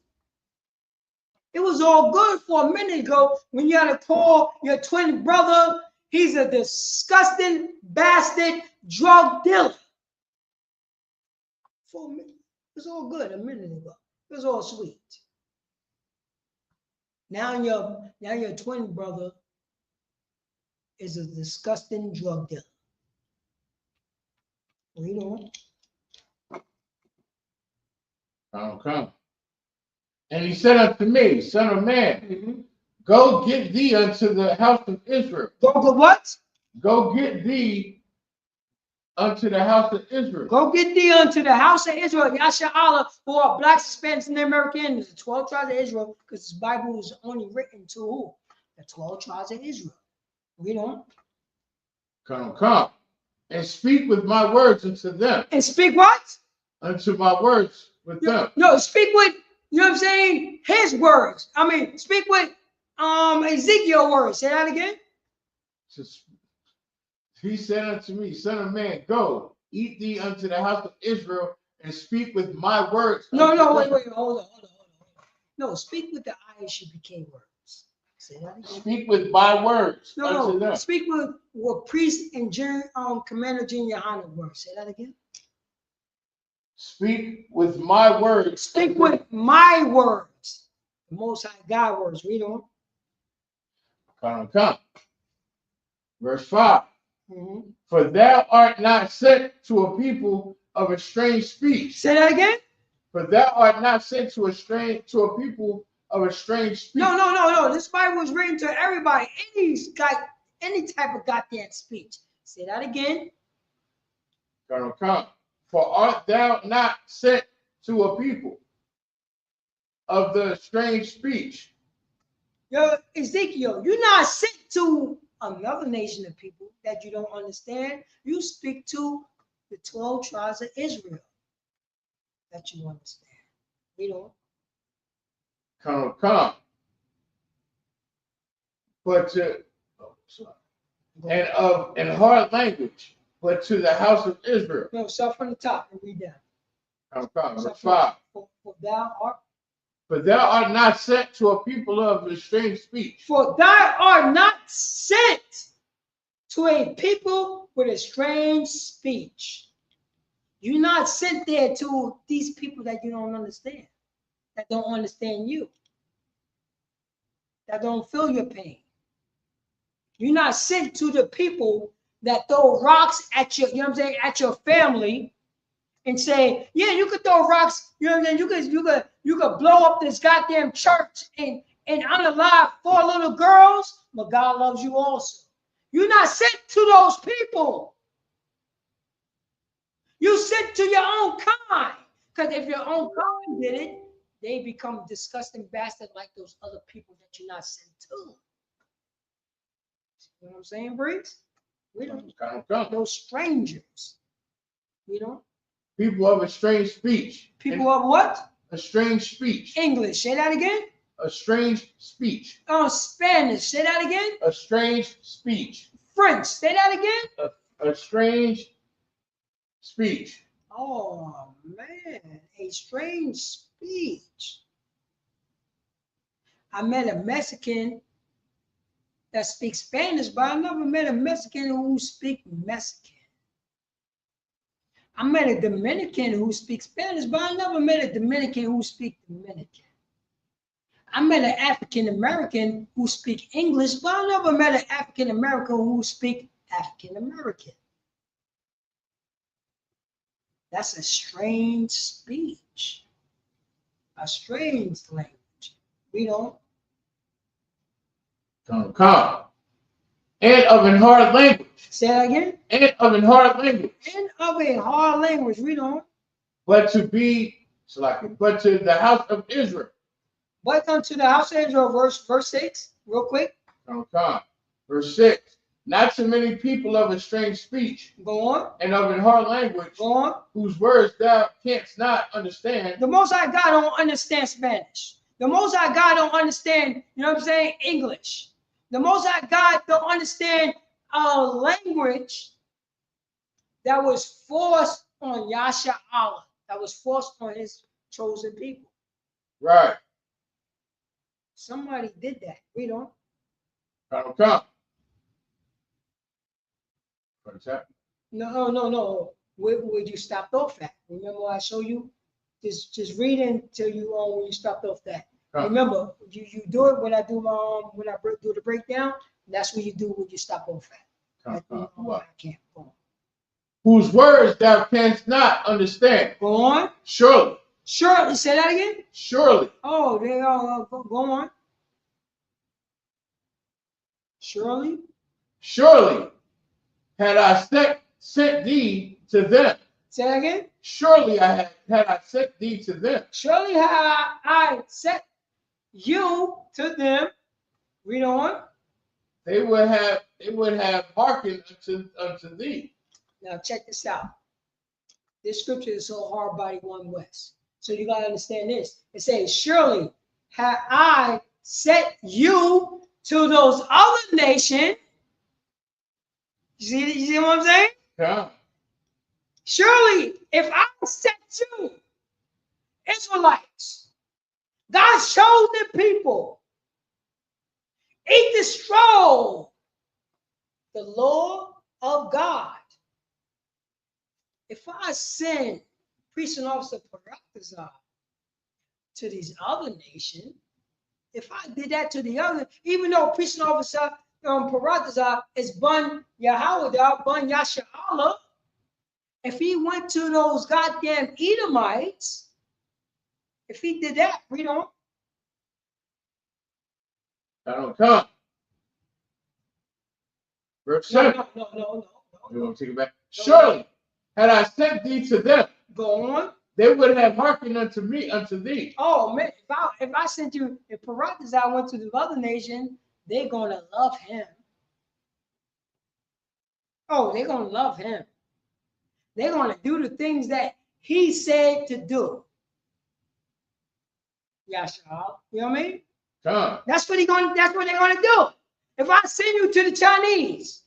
It was all good for a minute ago when you had to call your twin brother, he's a disgusting bastard drug dealer. For a minute, it was all good a minute ago. It was all sweet. Now your twin brother is a disgusting drug dealer. Read on. Okay. And he said unto me, Son of man, go get thee unto the house of Israel. Go what? Go get thee unto the house of Israel. Go get thee unto the house of Israel. Yasha Allah, who are blacks, Hispanics, and Americans, the 12 tribes of Israel, because this Bible is only written to who? The 12 tribes of Israel. Read on. Come. And speak with my words unto them. And speak what? Unto my words with them. No, speak with, you know what I'm saying? His words. I mean, speak with Ezekiel's words. Say that again. He said unto me, Son of man, go, eat thee unto the house of Israel, and speak with my words. Wait, hold on. No, speak with the ISUPK words. Say that again. Speak with my words. No, speak with what priest and Commander Junior Hanna words. Say that again. Speak with my words. Speak with my words. The Most High God words. Read on. Come. Verse 5. Mm-hmm. For thou art not sent to a people of a strange speech. Say that again. For thou art not sent to a people of a strange speech. No. This Bible was written to everybody. Any type of goddamn speech. Say that again. Come. For art thou not sent to a people of the strange speech? Yo, Ezekiel, you're not sent to another nation of people that you don't understand. You speak to the 12 tribes of Israel that you understand. We don't. Come. But to and hard language, but to the house of Israel. No, start from the top and read down. Come. Verse 5. For thou art not sent to a people of a strange speech. For thou art not sent to a people with a strange speech. You're not sent there to these people that you don't understand, that don't understand you, that don't feel your pain. You're not sent to the people that throw rocks at your, you know what I'm saying, at your family and say, yeah, you could throw rocks, you know what I'm saying, you could blow up this goddamn church and unalive 4 little girls, but God loves you also. You're not sent to those people. You sent to your own kind. Because if your own kind did it, they become disgusting bastards like those other people that you're not sent to. You know what I'm saying, Briggs? We don't. Those strangers. You know? People of a strange speech. People of what? A strange speech. English. Say that again. A strange speech. Oh, Spanish. Say that again. A strange speech. French. Say that again. A strange speech. Oh, man. A strange speech. I met a Mexican that speaks Spanish, but I never met a Mexican who speaks Mexican. I met a Dominican who speaks Spanish, but I never met a Dominican who speaks Dominican. I met an African American who speaks English, but I never met an African American who speaks African American. That's a strange speech, a strange language. We don't. Come. And of an hard language. Say that again. And of an hard language. And of a hard language. We don't. But to the house of Israel. But unto the house of Israel, verse 6, real quick. Come. Verse 6. Not to many people of a strange speech. Go on. And of an hard language. Go on. Whose words thou canst not understand. The Most High God don't understand Spanish. The Most High God don't understand, you know what I'm saying, English. The Most High God don't understand a language that was forced on Yasha Allah, that was forced on his chosen people. Right. Somebody did that. We don't. Come. What's that? No. Where you stopped off at? Remember I showed you? Just read until you when you stopped off that. Remember, you do it when I do do the breakdown. That's what you do when you stop off at. I can't go on. Whose words thou canst not understand. Go on. Surely. Say that again. Surely. Oh, they are. Go on. Surely. Had I sent thee to them. Say that again. Surely had I sent thee to them. Surely had I sent you to them. Read on. They would have hearkened unto thee. Now check this out. This scripture is so hard body one west. So you gotta understand this. It says, surely had I sent you to those other nations. You see what I'm saying? Yeah. Surely, if I sent you, Israelites, God's chosen people, eat the scroll, the law of God. If I send priest and officer Parakazah to these other nations, if I did that to the other, even though preaching officer Paratazar is Bun Yahawada, Bun Yasha'Allah, if he went to those goddamn Edomites, if he did that, read on. I don't come. Verse 7. No. You want to take it back? Surely, had I sent thee to them, go on. They would have hearkened unto me, unto thee. Oh man, if I sent you, if Paratazar went to the other nation, they're gonna love him. Oh, they're gonna love him. They're gonna do the things that he said to do. Yashal, you know what I mean? Come. That's what they're gonna do. If I send you to the Chinese,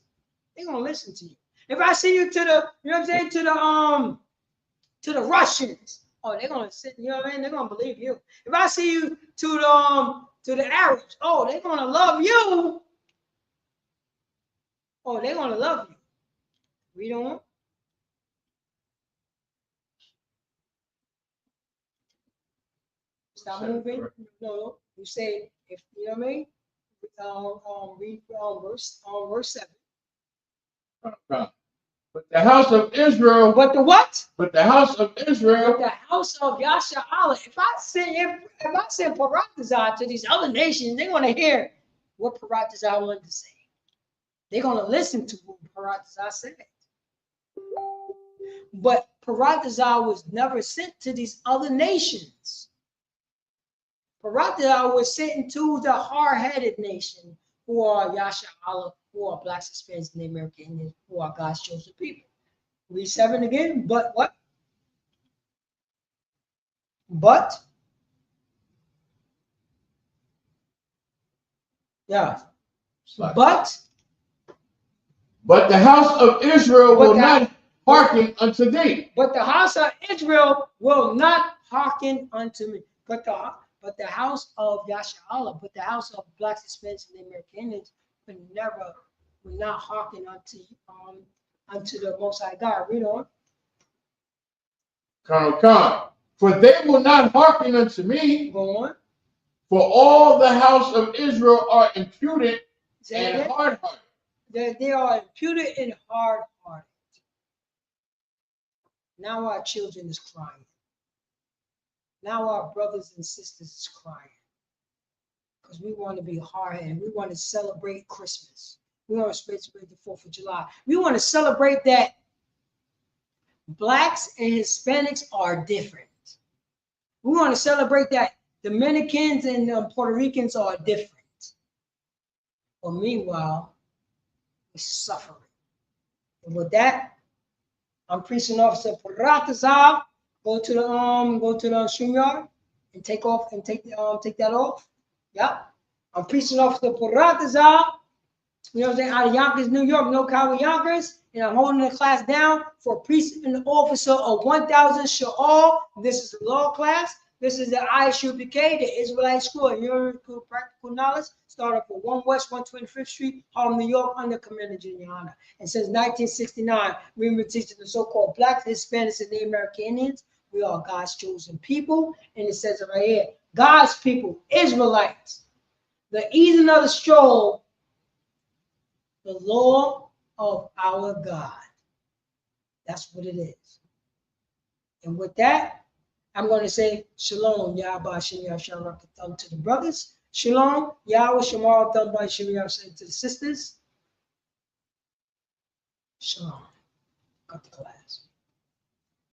they're gonna listen to you. If I send you to the, you know what I'm saying, to the Russians, oh, they're gonna sit, you know what I mean? They're gonna believe you. If I see you to the Arabs, oh, they're gonna love you. Oh, they're gonna love you. Read on. Stop moving. No, you say if you know what I mean. Read verse 7. But the house of Israel. But the what? But the house of Israel. But the house of Yasha'Allah. If I send Paratazar to these other nations, they're gonna hear what Paratazar wanted to say. They're gonna listen to what Paratazar said. But Paratazar was never sent to these other nations. Paratazar was sent to the hard-headed nation, who are Yasha'Allah, who are blacks, Hispanics, and American Indians, who are God's chosen people. Read 7 again. But what? But yeah. But the house of Israel will not hearken unto thee. But the house of Israel will not hearken unto me. But the house of Yasha'Allah, but the house of blacks, Hispanics, and American Indians will not hearken unto the Most High God. Read on. Come. For they will not hearken unto me. Go on. For all the house of Israel are impudent and hard-hearted. They are imputed and hard-hearted. Now our children is crying. Now our brothers and sisters is crying. Because we want to be hard-headed. We want to celebrate Christmas. We want to celebrate the 4th of July. We want to celebrate that blacks and Hispanics are different. We want to celebrate that Dominicans and Puerto Ricans are different. But meanwhile, we're suffering. And with that, I'm Precinct Officer Paratazar. Go to the StreamYard and take that off. Yeah. I'm Precinct Officer Paratazar. You know what I'm saying? Out of Yonkers, New York, no Cowboy Yonkers. And I'm holding the class down for Precinct Officer of 1000 Sha'al. This is the law class. This is the ISUPK, the Israelite School of Theoretical Practical Knowledge, started for 1 West 125th Street, Harlem, New York, under Commander Giuliana. And since 1969, we've been teaching the so-called Blacks, Hispanics, and Native American Indians. We are God's chosen people. And it says it right here, God's people, Israelites, the easing of the stroll, the law of our God. That's what it is. And with that, I'm going to say Shalom, Yahweh Shem Yahshua to the brothers. Shalom, Yahweh Shemal Thumba Shem Yahshua to the sisters. Shalom. Got the class.